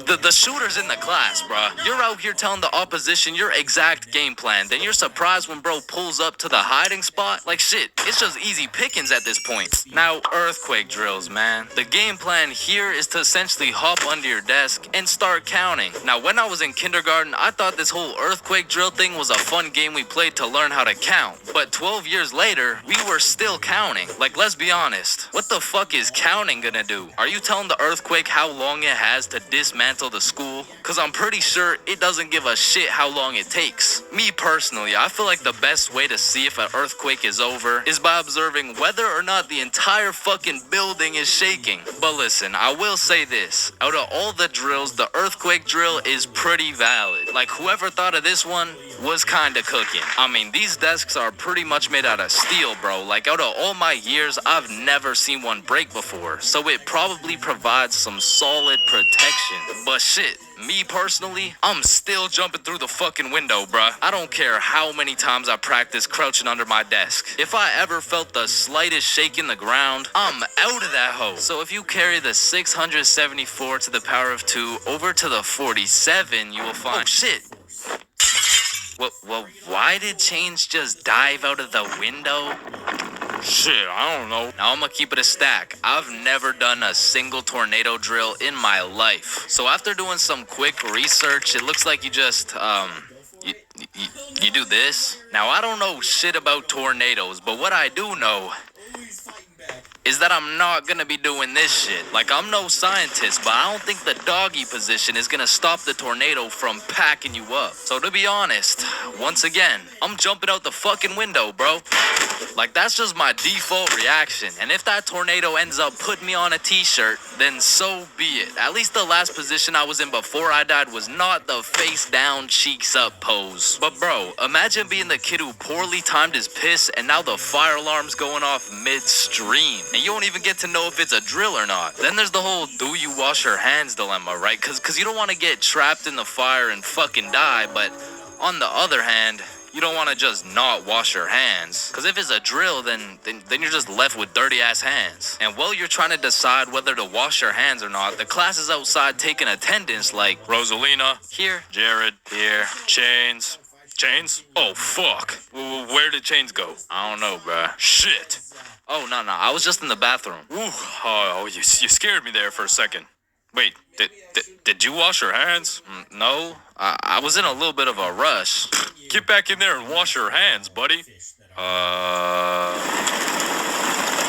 The shooter's in the class, bruh. You're out here telling the opposition your exact game plan. Then you're surprised when bro pulls up to the hiding spot. Like shit, it's just easy pickings at this point. Now, earthquake drills, man. The game plan here is to essentially hop under your desk and start counting. Now, when I was in kindergarten, I thought this whole earthquake drill thing was a fun game we played to learn how to count. But 12 years later, we were still counting. Like, let's be honest. What the fuck is counting gonna do? Are you telling the earthquake how long it has to dismantle the school? Cause I'm pretty sure it doesn't give a shit how long it takes. Me personally, I feel like the best way to see if an earthquake is over is by observing whether or not the entire fucking building is shaking. But listen, I will say this. Out of all the drills, the earthquake drill is pretty valid. Like, whoever thought of this one was kinda cooking. I mean, these desks are pretty much made out of steel, bro. Like, out of all my years, I've never seen one break before. So it probably provides some solid protection. But shit, me personally, I'm still jumping through the fucking window, bruh. I don't care how many times I practice crouching under my desk. If I ever felt the slightest shake in the ground, I'm out of that hoe. So if you carry the 674 to the power of 2 over to the 47, you will find... Oh, shit. Well, why did Change just dive out of the window? Shit, I don't know. Now I'm gonna keep it a stack. I've never done a single tornado drill in my life. So after doing some quick research, it looks like you just, you do this. Now I don't know shit about tornadoes, but what I do know is that I'm not gonna be doing this shit. Like, I'm no scientist, but I don't think the doggy position is gonna stop the tornado from packing you up. So to be honest, once again, I'm jumping out the fucking window, bro. Like, that's just my default reaction. And if that tornado ends up putting me on a t-shirt, then so be it. At least the last position I was in before I died was not the face down, cheeks up pose. But bro, imagine being the kid who poorly timed his piss and now the fire alarm's going off midstream. And you don't even get to know if it's a drill or not. Then there's the whole do you wash your hands dilemma, right? Cause you don't want to get trapped in the fire and fucking die, but on the other hand, you don't want to just not wash your hands. Because if it's a drill, then you're just left with dirty ass hands. And while you're trying to decide whether to wash your hands or not, the class is outside taking attendance like Rosalina, here, Jared, here, Chains. Chains? Oh, fuck. Where did Chains go? I don't know, bruh. Shit. Oh, no, I was just in the bathroom. Ooh, oh, you scared me there for a second. Wait, did you wash your hands? No, I was in a little bit of a rush. Get back in there and wash your hands, buddy.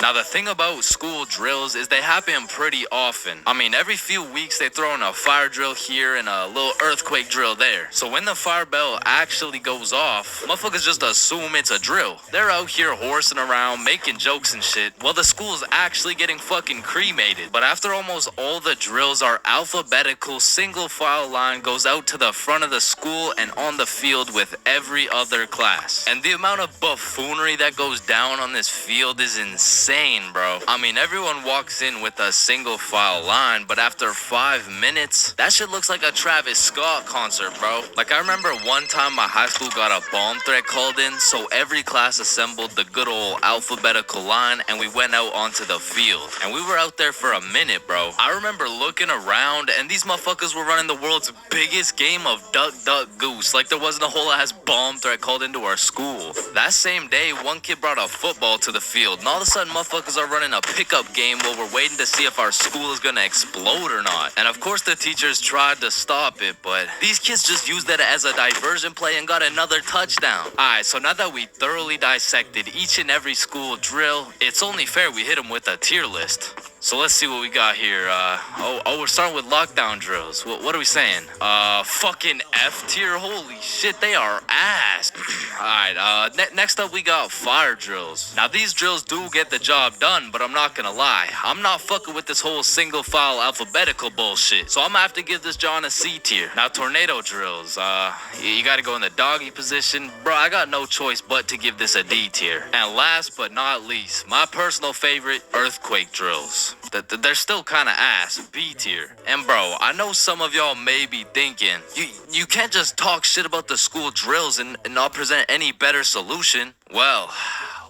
Now, the thing about school drills is they happen pretty often. I mean, every few weeks they throw in a fire drill here and a little earthquake drill there. So when the fire bell actually goes off, motherfuckers just assume it's a drill. They're out here horsing around, making jokes and shit, while the school's actually getting fucking cremated. But after almost all the drills are alphabetical, single file line goes out to the front of the school and on the field with every other class. And the amount of buffoonery that goes down on this field is insane, bro. I mean, everyone walks in with a single file line, but after 5 minutes, that shit looks like a Travis Scott concert, bro. Like, I remember one time my high school got a bomb threat called in, so every class assembled the good old alphabetical line, and we went out onto the field. And we were out there for a minute, bro. I remember looking around, and these motherfuckers were running the world's biggest game of Duck, Duck, Goose, like there wasn't a whole ass bomb threat called into our school. That same day, one kid brought a football to the field, and all of a sudden, motherfuckers are running a pickup game while we're waiting to see if our school is gonna explode or not. And of course the teachers tried to stop it, but these kids just used that as a diversion play and got another touchdown. Alright, so now that we thoroughly dissected each and every school drill, it's only fair we hit them with a tier list. So let's see what we got here. We're starting with lockdown drills. What are we saying? Fucking F tier? Holy shit, they are ass. Alright, next up we got fire drills. Now these drills do get the job done, but I'm not gonna lie. I'm not fucking with this whole single file alphabetical bullshit. So I'm gonna have to give this John a C tier. Now tornado drills, you gotta go in the doggy position. Bro, I got no choice but to give this a D tier. And last but not least, my personal favorite, earthquake drills. They're still kind of ass, B tier. And bro, I know some of y'all may be thinking, you can't just talk shit about the school drills and not present any better solution. Well,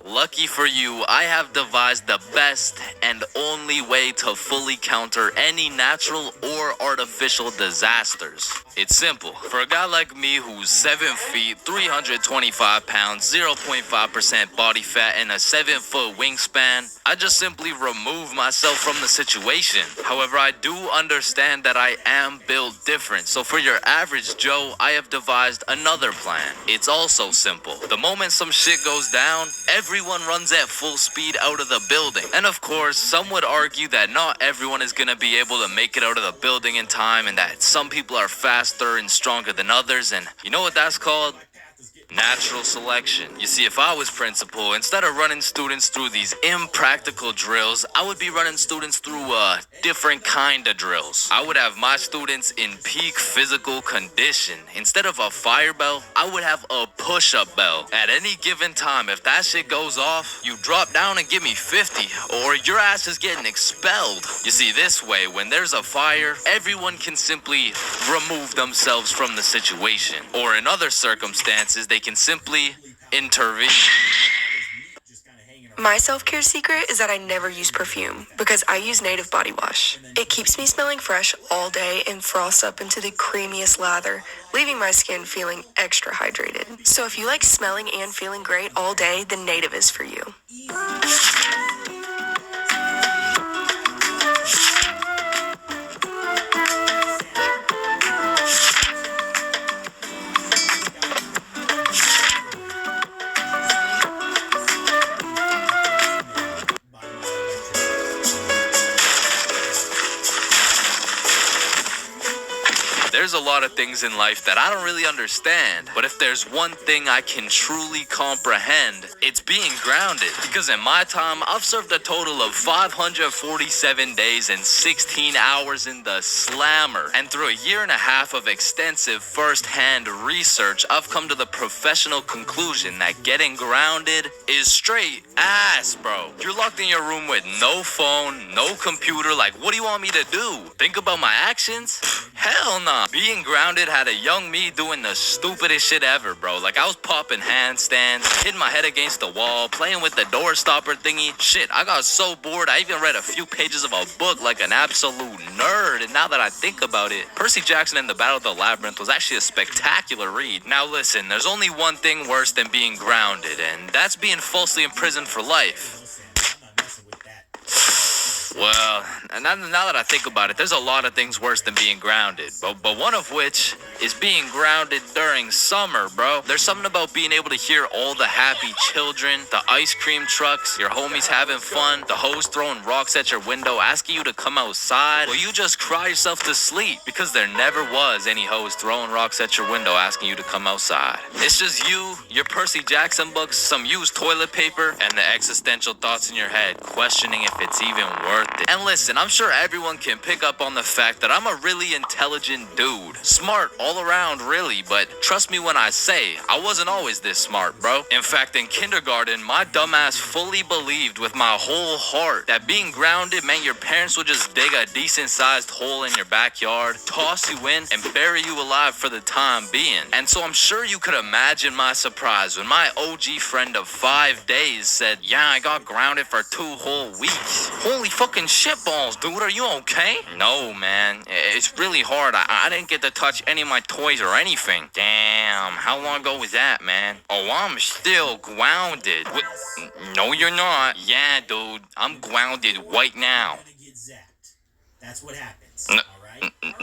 lucky for you, I have devised the best and only way to fully counter any natural or artificial disasters. It's simple. For a guy like me who's 7 feet, 325 pounds, 0.5% body fat, and a 7-foot wingspan, I just simply remove myself from the situation. However, I do understand that I am built different. So for your average Joe, I have devised another plan. It's also simple. The moment some shit goes down, everyone runs at full speed out of the building. And of course, some would argue that not everyone is gonna be able to make it out of the building in time, and that some people are faster and stronger than others, and you know what that's called? Natural selection. You see, if I was principal, instead of running students through these impractical drills, I would be running students through a different kind of drills. I would have my students in peak physical condition. Instead of a fire bell, I would have a push-up bell. At any given time, if that shit goes off, you drop down and give me 50, or your ass is getting expelled. You see, this way, when there's a fire, everyone can simply remove themselves from the situation. Or in other circumstances, they can simply intervene. My self-care secret is that I never use perfume because I use Native Body Wash. It keeps me smelling fresh all day and froths up into the creamiest lather, leaving my skin feeling extra hydrated. So if you like smelling and feeling great all day, then Native is for you. there's a lot of things in life that I don't really understand. But if there's one thing I can truly comprehend, it's being grounded. Because in my time, I've served a total of 547 days and 16 hours in the slammer. And through a year and a half of extensive first-hand research, I've come to the professional conclusion that getting grounded is straight ass, bro. You're locked in your room with no phone, no computer. Like, what do you want me to do? Think about my actions? Hell nah. Being grounded had a young me doing the stupidest shit ever, bro. Like, I was popping handstands, hitting my head against the wall, playing with the door stopper thingy. Shit, I got so bored, I even read a few pages of a book like an absolute nerd. And now that I think about it, Percy Jackson and the Battle of the Labyrinth was actually a spectacular read. Now listen, there's only one thing worse than being grounded, and that's being falsely imprisoned for life. Well, now that I think about it, there's a lot of things worse than being grounded. But one of which is being grounded during summer, bro. There's something about being able to hear all the happy children, the ice cream trucks, your homies having fun, the hoes throwing rocks at your window, asking you to come outside. Well, you just cry yourself to sleep because there never was any hoes throwing rocks at your window asking you to come outside. It's just you, your Percy Jackson books, some used toilet paper, and the existential thoughts in your head questioning if it's even worth it. And listen, I'm sure everyone can pick up on the fact that I'm a really intelligent dude. Smart all around, really, but trust me when I say, I wasn't always this smart, bro. In fact, in kindergarten, my dumbass fully believed with my whole heart that being grounded meant your parents would just dig a decent-sized hole in your backyard, toss you in, and bury you alive for the time being. And so I'm sure you could imagine my surprise when my OG friend of 5 days said, yeah, I got grounded for 2 whole weeks. Holy fucking shitballs, dude, are you okay? No, man, it's really hard. I didn't get to touch any of my toys or anything. Damn, how long ago was that, man? Oh, I'm still grounded. No, you're not. Yeah, dude, I'm grounded right now. That's what happens.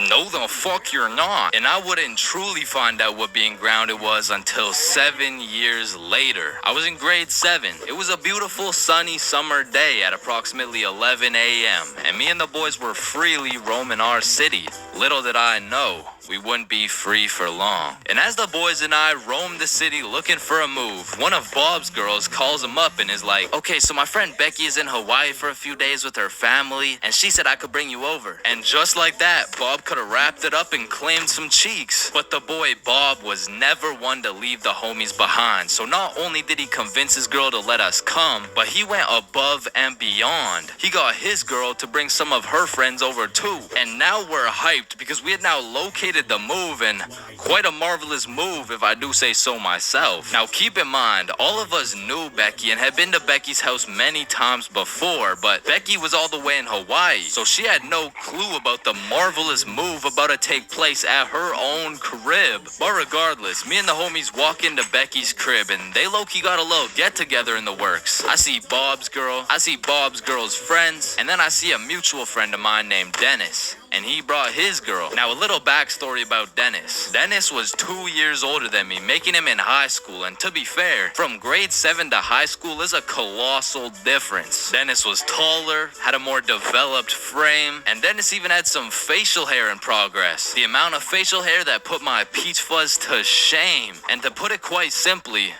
No, the fuck you're not. And I wouldn't truly find out what being grounded was until 7 years later. I was in grade 7. It was a beautiful sunny summer day at approximately 11 a.m. and me and the boys were freely roaming our city. Little did I know, we wouldn't be free for long. And as the boys and I roamed the city looking for a move, one of Bob's girls calls him up and is like, okay, so my friend Becky is in Hawaii for a few days with her family, and she said I could bring you over. And just like that, Bob could have wrapped it up and claimed some cheeks. But the boy Bob was never one to leave the homies behind. So not only did he convince his girl to let us come, but he went above and beyond. He got his girl to bring some of her friends over too. And now we're hyped because we had now located the move, and quite a marvelous move if I do say so myself. Now keep in mind, all of us knew Becky and had been to Becky's house many times before, but Becky was all the way in Hawaii, so she had no clue about the marvelous move about to take place at her own crib. But regardless, me and the homies walk into Becky's crib and they low-key got a little get-together in the works. I see Bob's girl, I see Bob's girl's friends, and then I see a mutual friend of mine named Dennis. And he brought his girl. Now, a little backstory about Dennis. Dennis was 2 years older than me, making him in high school. And to be fair, from grade 7 to high school is a colossal difference. Dennis was taller, had a more developed frame, and Dennis even had some facial hair in progress. The amount of facial hair that put my peach fuzz to shame. And to put it quite simply,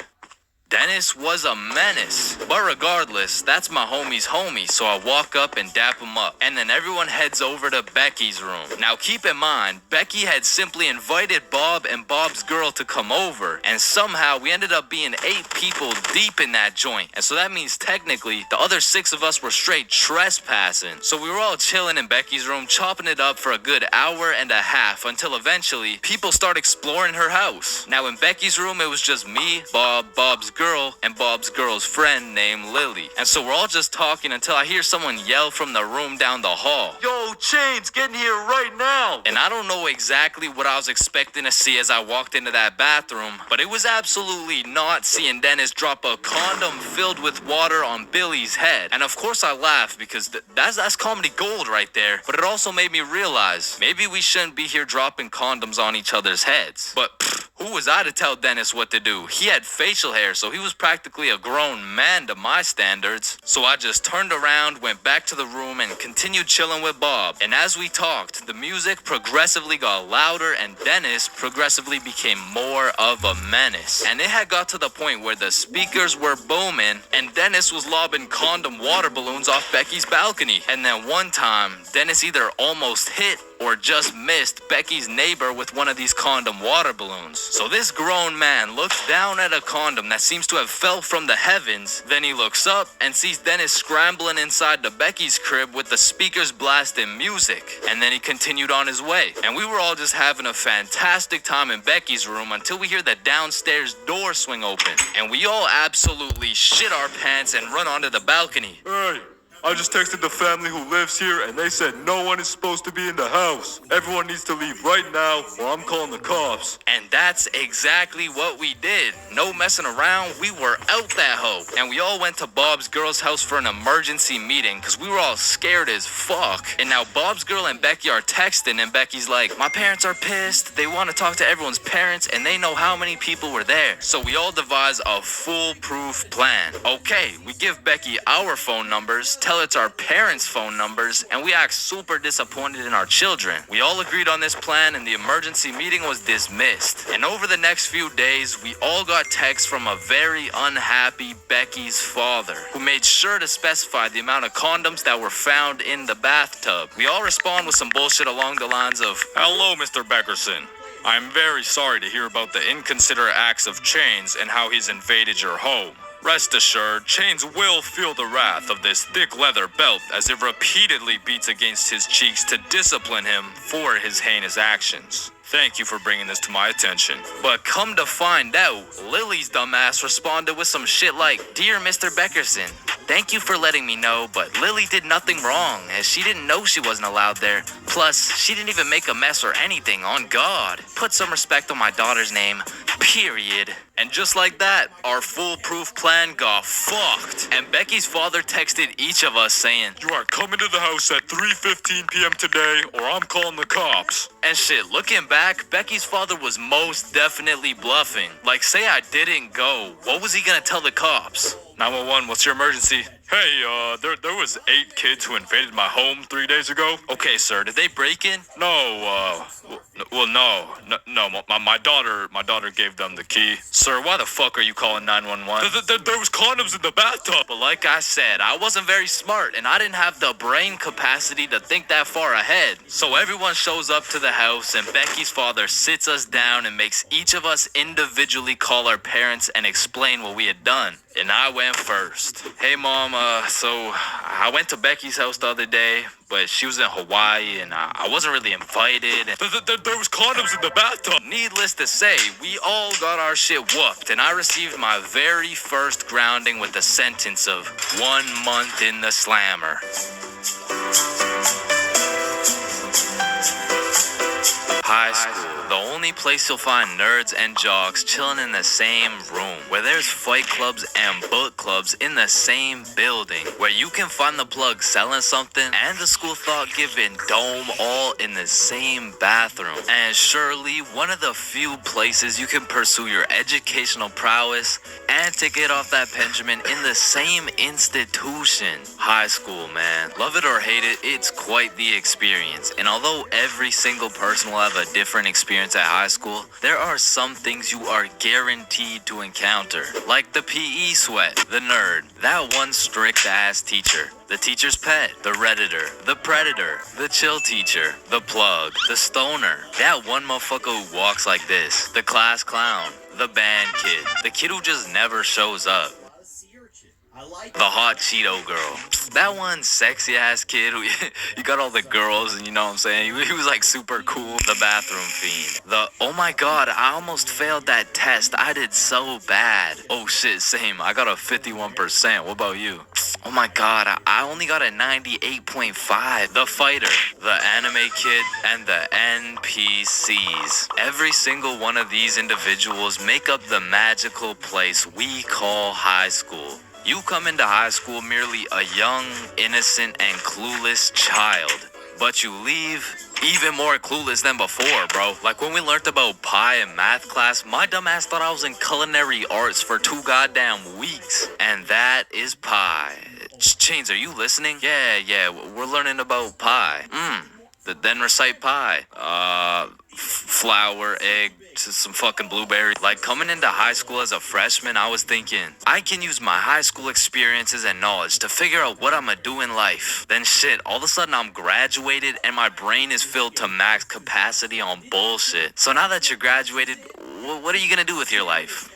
Dennis was a menace. But regardless, that's my homie's homie, so I walk up and dap him up. And then everyone heads over to Becky's room. Now keep in mind, Becky had simply invited Bob and Bob's girl to come over, and somehow we ended up being 8 people deep in that joint. And so that means technically, the other 6 of us were straight trespassing. So we were all chilling in Becky's room, chopping it up for a good hour and a half, until eventually, people start exploring her house. Now in Becky's room, it was just me, Bob, Bob's girl, and Bob's girl's friend named Lily. And so we're all just talking until I hear someone yell from the room down the hall, "Yo, Chains, get in here right now!" And I don't know exactly what I was expecting to see as I walked into that bathroom, but it was absolutely not seeing Dennis drop a condom filled with water on Billy's head. And of course I laughed because that's comedy gold right there. But it also made me realize maybe we shouldn't be here dropping condoms on each other's heads. But Who was I to tell Dennis what to do? He had facial hair, so he was practically a grown man to my standards. So I just turned around, went back to the room, and continued chilling with Bob. And as we talked, the music progressively got louder, and Dennis progressively became more of a menace. And it had got to the point where the speakers were booming, and Dennis was lobbing condom water balloons off Becky's balcony. And then one time, Dennis either almost hit or just missed Becky's neighbor with one of these condom water balloons. So this grown man looks down at a condom that seems to have fell from the heavens. Then he looks up and sees Dennis scrambling inside the Becky's crib with the speakers blasting music. And then he continued on his way. And we were all just having a fantastic time in Becky's room until we hear the downstairs door swing open. And we all absolutely shit our pants and run onto the balcony. Hey, I just texted the family who lives here and they said no one is supposed to be in the house. Everyone needs to leave right now or I'm calling the cops. And that's exactly what we did. No messing around, we were out that hoe. And we all went to Bob's girl's house for an emergency meeting because we were all scared as fuck. And now Bob's girl and Becky are texting and Becky's like, my parents are pissed. They want to talk to everyone's parents and they know how many people were there. So we all devise a foolproof plan. Okay, we give Becky our phone numbers, tell it's our parents' phone numbers, and we act super disappointed in our children. We all agreed on this plan and the emergency meeting was dismissed. And over the next few days, we all got texts from a very unhappy Becky's father, who made sure to specify the amount of condoms that were found in the bathtub. We all respond with some bullshit along the lines of, Hello, Mr. Beckerson. I'm very sorry to hear about the inconsiderate acts of Chains and how he's invaded your home. Rest assured, Chains will feel the wrath of this thick leather belt as it repeatedly beats against his cheeks to discipline him for his heinous actions. Thank you for bringing this to my attention. But come to find out, Lily's dumbass responded with some shit like, Dear Mr. Beckerson, thank you for letting me know, but Lily did nothing wrong, as she didn't know she wasn't allowed there. Plus, she didn't even make a mess or anything, on God. Put some respect on my daughter's name, period. And just like that, our foolproof plan got fucked. And Becky's father texted each of us saying, You are coming to the house at 3:15 p.m. today or I'm calling the cops. And shit, looking back, Becky's father was most definitely bluffing. Like, say I didn't go, what was he gonna tell the cops? 911, what's your emergency? Hey, there was 8 kids who invaded my home 3 days ago. Okay, sir, did they break in? No, my daughter gave them the key. Sir, why the fuck are you calling 911? There was condoms in the bathtub. But like I said, I wasn't very smart, and I didn't have the brain capacity to think that far ahead. So everyone shows up to the house, and Becky's father sits us down and makes each of us individually call our parents and explain what we had done. And I went first. Hey, Mom, so I went to Becky's house the other day, but she was in Hawaii, and I wasn't really invited. And There was condoms in the bathtub. needless to say, we all got our shit whooped, and I received my very first grounding with a sentence of 1 month in the slammer. High school, the only place you'll find nerds and jocks chilling in the same room, where there's fight clubs and book clubs in the same building, where you can find the plug selling something and the school thought-giving dome all in the same bathroom. And surely one of the few places you can pursue your educational prowess and to get off that Benjamin in the same institution. High school, man. Love it or hate it, it's quite the experience. And although every single person will have a different experience at high school, there are some things you are guaranteed to encounter. Like the PE sweat, the nerd, that one strict ass teacher, the teacher's pet, the redditor, the predator, the chill teacher, the plug, the stoner, that one motherfucker who walks like this, the class clown, the band kid, the kid who just never shows up, I like the hot Cheeto girl. That one sexy ass kid who you got all the girls and you know what I'm saying? He was like super cool. The bathroom fiend. The, oh my god, I almost failed that test. I did so bad. Oh shit, same. I got a 51%. What about you? Oh my god, I only got a 98.5. The fighter, the anime kid, and the NPCs. Every single one of these individuals make up the magical place we call high school. You come into high school merely a young, innocent, and clueless child. but you leave even more clueless than before, bro. Like when we learned about pie in math class, my dumbass thought I was in culinary arts for 2 goddamn weeks. And that is pie. Chains, are you listening? Yeah, we're learning about pie. Then recite pie. Flour, egg, some fucking blueberry. Like coming into high school as a freshman, I was thinking, I can use my high school experiences and knowledge to figure out what I'm gonna do in life. Then shit, all of a sudden I'm graduated and my brain is filled to max capacity on bullshit. So now that you're graduated, what are you gonna do with your life?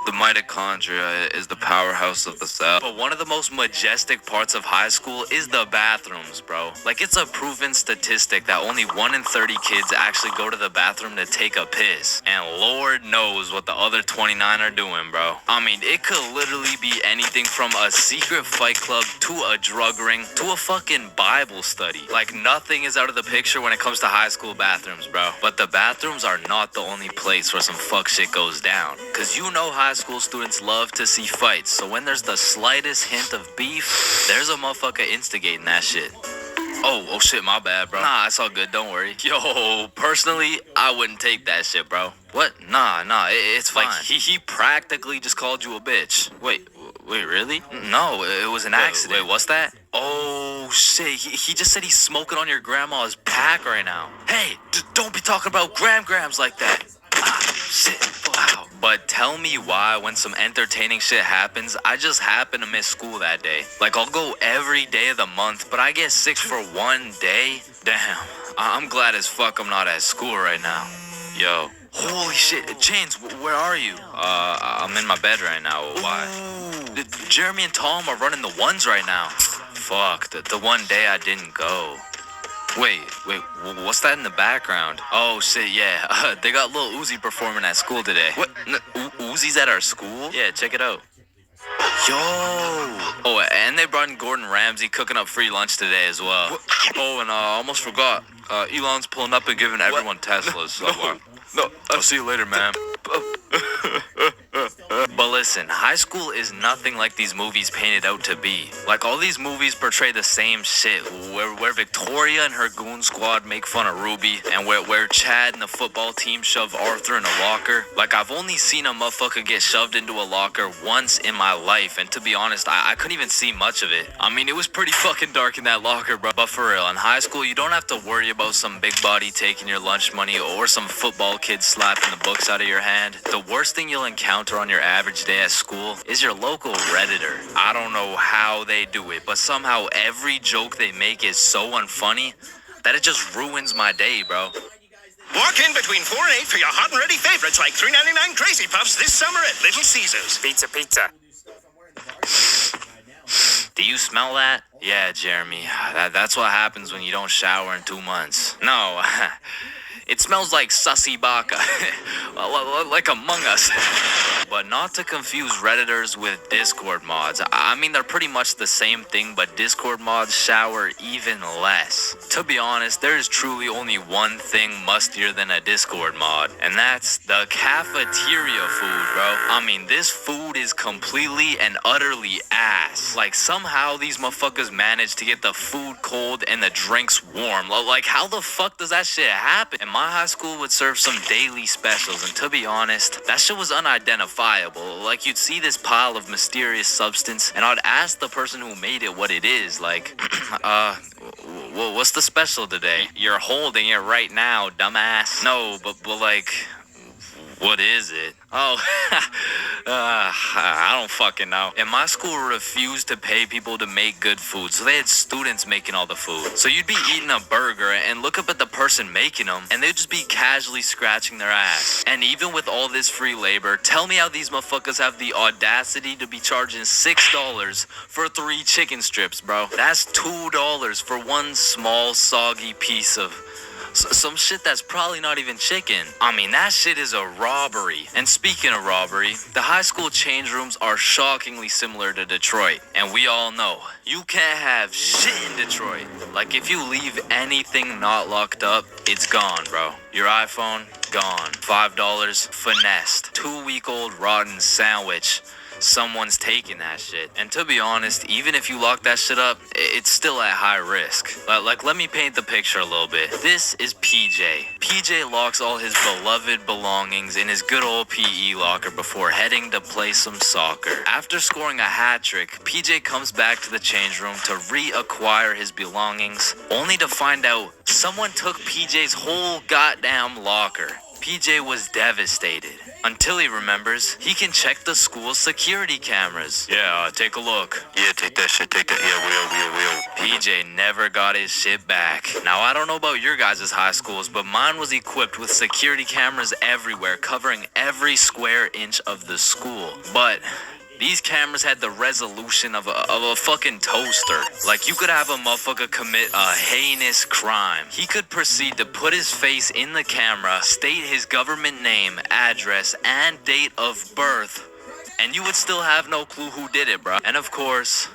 The mitochondria is the powerhouse of the cell. But one of the most majestic parts of high school is the bathrooms, bro. Like, it's a proven statistic that only 1 in 30 kids actually go to the bathroom to take a piss. And Lord knows what the other 29 are doing, bro. I mean, it could literally be anything from a secret fight club to a drug ring to a fucking Bible study. Like, nothing is out of the picture when it comes to high school bathrooms, bro. But the bathrooms are not the only place where some fuck shit goes down. Cause you know high school students love to see fights, so when there's the slightest hint of beef, there's a motherfucker instigating that shit. Oh shit, my bad, bro. Nah, it's all good, don't worry. Yo, personally, I wouldn't take that shit, bro. What? Nah, it's fine. Like, he practically just called you a bitch. Wait, really? No, it was an accident. Wait, what's that? Oh shit, he just said he's smoking on your grandma's pack right now. Hey, don't be talking about grams like that. Shit, wow. But tell me why when some entertaining shit happens, I just happen to miss school that day. Like, I'll go every day of the month, but I get sick for 1 day? Damn, I'm glad as fuck I'm not at school right now. Yo, holy shit, Chains, where are you? I'm in my bed right now. Why? Jeremy and Tom are running the ones right now. Fuck, the one day I didn't go. Wait, what's that in the background? Oh shit, yeah, they got Lil Uzi performing at school today. What? Uzi's at our school? Yeah, check it out. Yo! Oh, and they brought in Gordon Ramsay cooking up free lunch today as well. What? Oh, and I almost forgot. Elon's pulling up and giving everyone Teslas. So, no, I'll see you later, man. But listen, high school is nothing like these movies paint it out to be. Like, all these movies portray the same shit, where Victoria and her goon squad make fun of Ruby, and where Chad and the football team shove Arthur in a locker. Like, I've only seen a motherfucker get shoved into a locker once in my life, and to be honest, I couldn't even see much of it. I mean, it was pretty fucking dark in that locker, bro. But for real, in high school, you don't have to worry about some big body taking your lunch money or some football kid slapping the books out of your hand. The worst thing you'll encounter on your average day at school is your local Redditor. I don't know how they do it, but somehow every joke they make is so unfunny that it just ruins my day, bro. Walk in between 4 and 8 for your hot and ready favorites like $3.99 Crazy Puffs this summer at Little Caesars. Pizza. Do you smell that? Yeah, Jeremy. That's what happens when you don't shower in 2 months. No, it smells like sussy baka. Like Among Us. But not to confuse Redditors with Discord mods. I mean, they're pretty much the same thing, but Discord mods shower even less. To be honest, there's truly only one thing mustier than a Discord mod, and that's the cafeteria food, bro. I mean, this food is completely and utterly ass. Like, somehow these motherfuckers manage to get the food cold and the drinks warm. Like, how the fuck does that shit happen? And my high school would serve some daily specials, and to be honest, that shit was unidentifiable. Like, you'd see this pile of mysterious substance, and I'd ask the person who made it what it is. Like, what's the special today? You're holding it right now, dumbass. No, but like, what is it? Oh, I don't fucking know. And my school refused to pay people to make good food, so they had students making all the food. So you'd be eating a burger and look up at the person making them, and they'd just be casually scratching their ass. And even with all this free labor, tell me how these motherfuckers have the audacity to be charging $6 for 3 chicken strips, bro. That's $2 for one small, soggy piece of some shit that's probably not even chicken. I mean, that shit is a robbery. And speaking of robbery, the high school change rooms are shockingly similar to Detroit. And we all know, you can't have shit in Detroit. Like, if you leave anything not locked up, it's gone, bro. Your iPhone, gone. $5, finessed. 2-week-old rotten sandwich. someone's taking that shit. And to be honest, even if you lock that shit up, it's still at high risk. Like, let me paint the picture a little bit. This is PJ. PJ locks all his beloved belongings in his good old PE locker before heading to play some soccer. After scoring a hat trick, PJ comes back to the change room to reacquire his belongings, only to find out someone took PJ's whole goddamn locker. PJ was devastated until he remembers he can check the school's security cameras. Yeah, take a look. Yeah, take that shit, take that. Yeah, will. PJ never got his shit back. Now, I don't know about your guys' high schools, but mine was equipped with security cameras everywhere, covering every square inch of the school. But these cameras had the resolution of a fucking toaster. Like, you could have a motherfucker commit a heinous crime. He could proceed to put his face in the camera, state his government name, address, and date of birth, and you would still have no clue who did it, bro. And of course,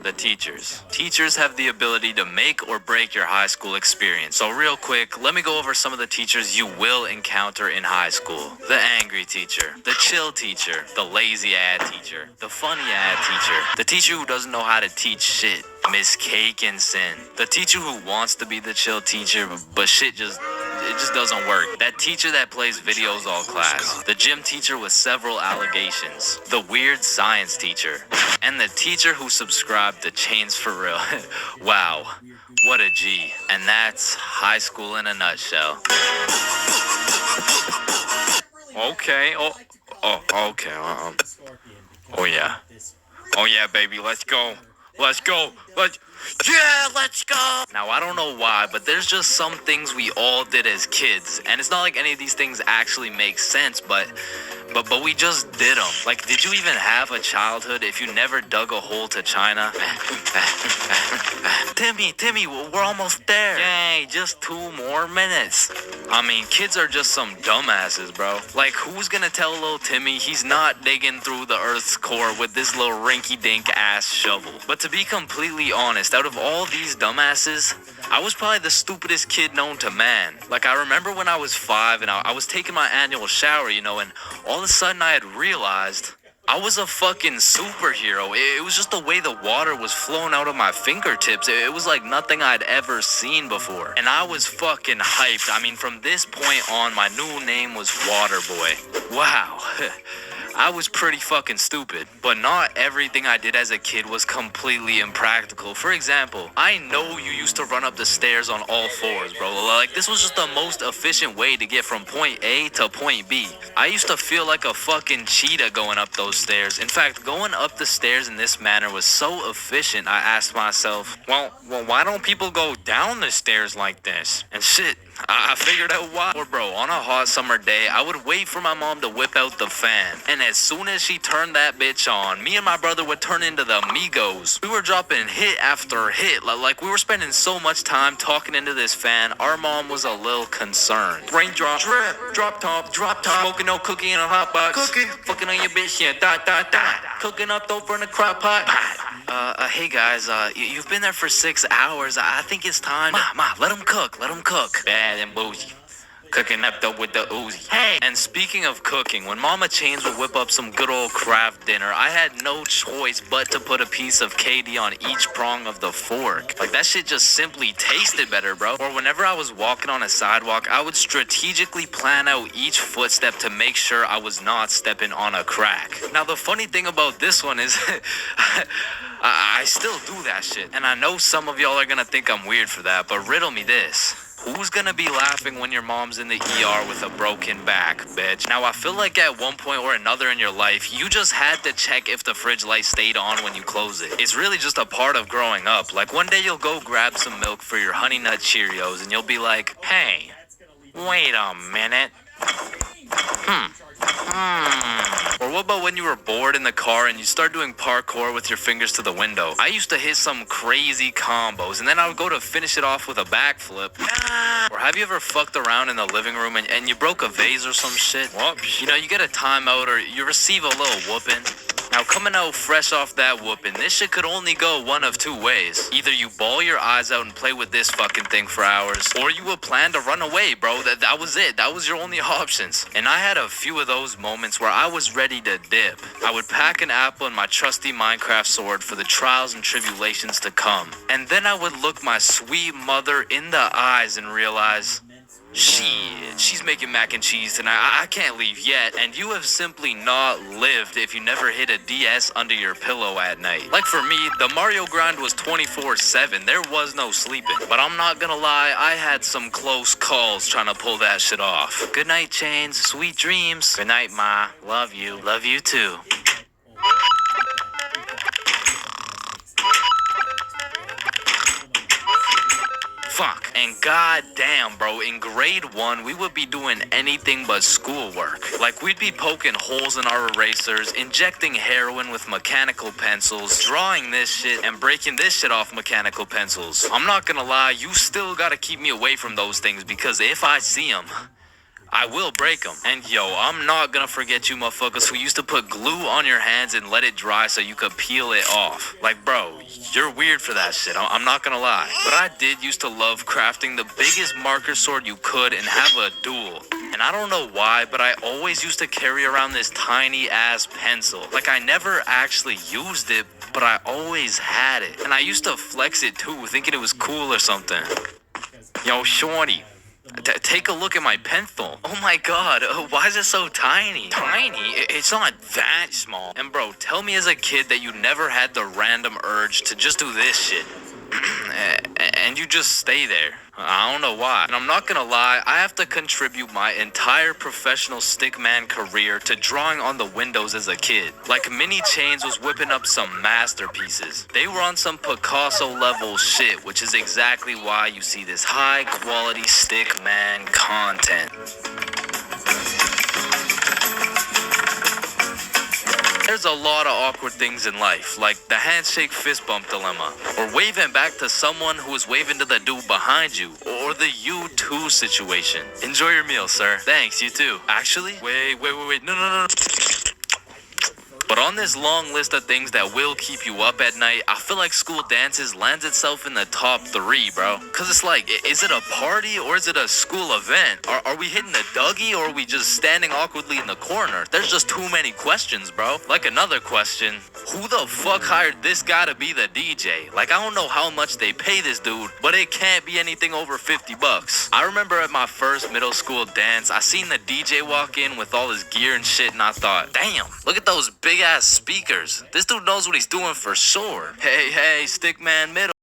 the teachers. Teachers have the ability to make or break your high school experience. So real quick, let me go over some of the teachers you will encounter in high school. The angry teacher, the chill teacher, the lazy ad teacher, the funny ad teacher, the teacher who doesn't know how to teach shit, Miss Cakinson, the teacher who wants to be the chill teacher, but shit just doesn't work. That teacher that plays videos all class. The gym teacher with several allegations. The weird science teacher. And the teacher who subscribed to Chains for Real. Wow, what a G. And that's high school in a nutshell. Okay, okay. Oh yeah, baby, let's go. Let's go. Let's go. Now, I don't know why, but there's just some things we all did as kids. And it's not like any of these things actually make sense, but we just did them. Like, did you even have a childhood if you never dug a hole to China? Timmy, we're almost there. Yay, just 2 more minutes. I mean, kids are just some dumbasses, bro. Like, who's gonna tell little Timmy he's not digging through the Earth's core with this little rinky-dink ass shovel? But to be completely honest, out of all these dumbasses, I was probably the stupidest kid known to man. Like, I remember when I was 5 and I was taking my annual shower, you know, and all of a sudden I had realized I was a fucking superhero. It was just the way the water was flowing out of my fingertips. It was like nothing I'd ever seen before. And I was fucking hyped. I mean, from this point on, my new name was Waterboy. Wow. I was pretty fucking stupid, but not everything I did as a kid was completely impractical. For example, I know you used to run up the stairs on all 4s, bro. Like, this was just the most efficient way to get from point A to point B. I used to feel like a fucking cheetah going up those stairs. In fact, going up the stairs in this manner was so efficient, I asked myself, well, why don't people go down the stairs like this? And shit, I figured out why. Or bro, on a hot summer day, I would wait for my mom to whip out the fan. And as soon as she turned that bitch on, me and my brother would turn into the Migos. We were dropping hit after hit. Like we were spending so much time talking into this fan, our mom was a little concerned. Raindrop, drop top, smoking no cookie in a hot box. Fucking on your bitch, yeah, dot. Cooking up dope in a crock pot. Hey guys, you've been there for 6 hours. I think it's time. Ma, let them cook. Bad and bougie. Cooking up dope with the Uzi. Hey! And speaking of cooking, when Mama Chains would whip up some good old craft dinner, I had no choice but to put a piece of KD on each prong of the fork. Like, that shit just simply tasted better, bro. Or whenever I was walking on a sidewalk, I would strategically plan out each footstep to make sure I was not stepping on a crack. Now, the funny thing about this one is I still do that shit. And I know some of y'all are gonna think I'm weird for that, but riddle me this. Who's gonna be laughing when your mom's in the ER with a broken back, bitch? Now, I feel like at one point or another in your life, you just had to check if the fridge light stayed on when you close it. It's really just a part of growing up. Like, one day you'll go grab some milk for your Honey Nut Cheerios, and you'll be like, hey, wait a minute. Or what about when you were bored in the car and you start doing parkour with your fingers to the window? I used to hit some crazy combos, and then I would go to finish it off with a backflip. Or have you ever fucked around in the living room and you broke a vase or some shit? Well, you know, you get a timeout or you receive a little whooping. Now, Coming out fresh off that whooping, this shit could only go one of two ways. Either you bawl your eyes out and play with this fucking thing for hours, or you would plan to run away, bro. That was it. That was your only options. And I had a few of those moments where I was ready to dip. I would pack an apple and my trusty Minecraft sword for the trials and tribulations to come. And then I would look my sweet mother in the eyes and realize, shit, she's making mac and cheese tonight. I can't leave yet. And you have simply not lived if you never hid a DS under your pillow at night. Like for me, the Mario grind was 24/7. There was no sleeping. But I'm not gonna lie, I had some close calls trying to pull that shit off. Good night, Chains. Sweet dreams. Good night, Ma. Love you. Love you too. Fuck. And goddamn, bro, in grade 1, we would be doing anything but schoolwork. Like, we'd be poking holes in our erasers, injecting heroin with mechanical pencils, drawing this shit, and breaking this shit off mechanical pencils. I'm not gonna lie, you still gotta keep me away from those things, because if I see them, I will break them. And yo, I'm not gonna forget you motherfuckers who used to put glue on your hands and let it dry so you could peel it off. Like, bro, you're weird for that shit. I'm not gonna lie. But I did used to love crafting the biggest marker sword you could and have a duel. And I don't know why, but I always used to carry around this tiny ass pencil. Like, I never actually used it, but I always had it. And I used to flex it too, thinking it was cool or something. Yo, shorty. Take a look at my pencil. Oh my god, why is it so tiny? Tiny? It's not that small. And bro, tell me as a kid that you never had the random urge to just do this shit. And you just stay there. I don't know why. And I'm not gonna lie, I have to contribute my entire professional stickman career to drawing on the windows as a kid. Like, Mini Chains was whipping up some masterpieces. They were on some Picasso level shit, which is exactly why you see this high quality stickman content. There's a lot of awkward things in life, like the handshake fist bump dilemma, or waving back to someone who is waving to the dude behind you, or the you too situation. Enjoy your meal, sir. Thanks, you too. Actually, wait, no. But on this long list of things that will keep you up at night, I feel like school dances lands itself in the top 3, bro. Cause it's like, is it a party or is it a school event? Are we hitting the Dougie or are we just standing awkwardly in the corner? There's just too many questions, bro. Like another question, who the fuck hired this guy to be the DJ? Like, I don't know how much they pay this dude, but it can't be anything over 50 bucks. I remember at my first middle school dance, I seen the DJ walk in with all his gear and shit, and I thought, damn, look at those big ass speakers. This dude knows what he's doing for sure. Hey, Stickman Middle.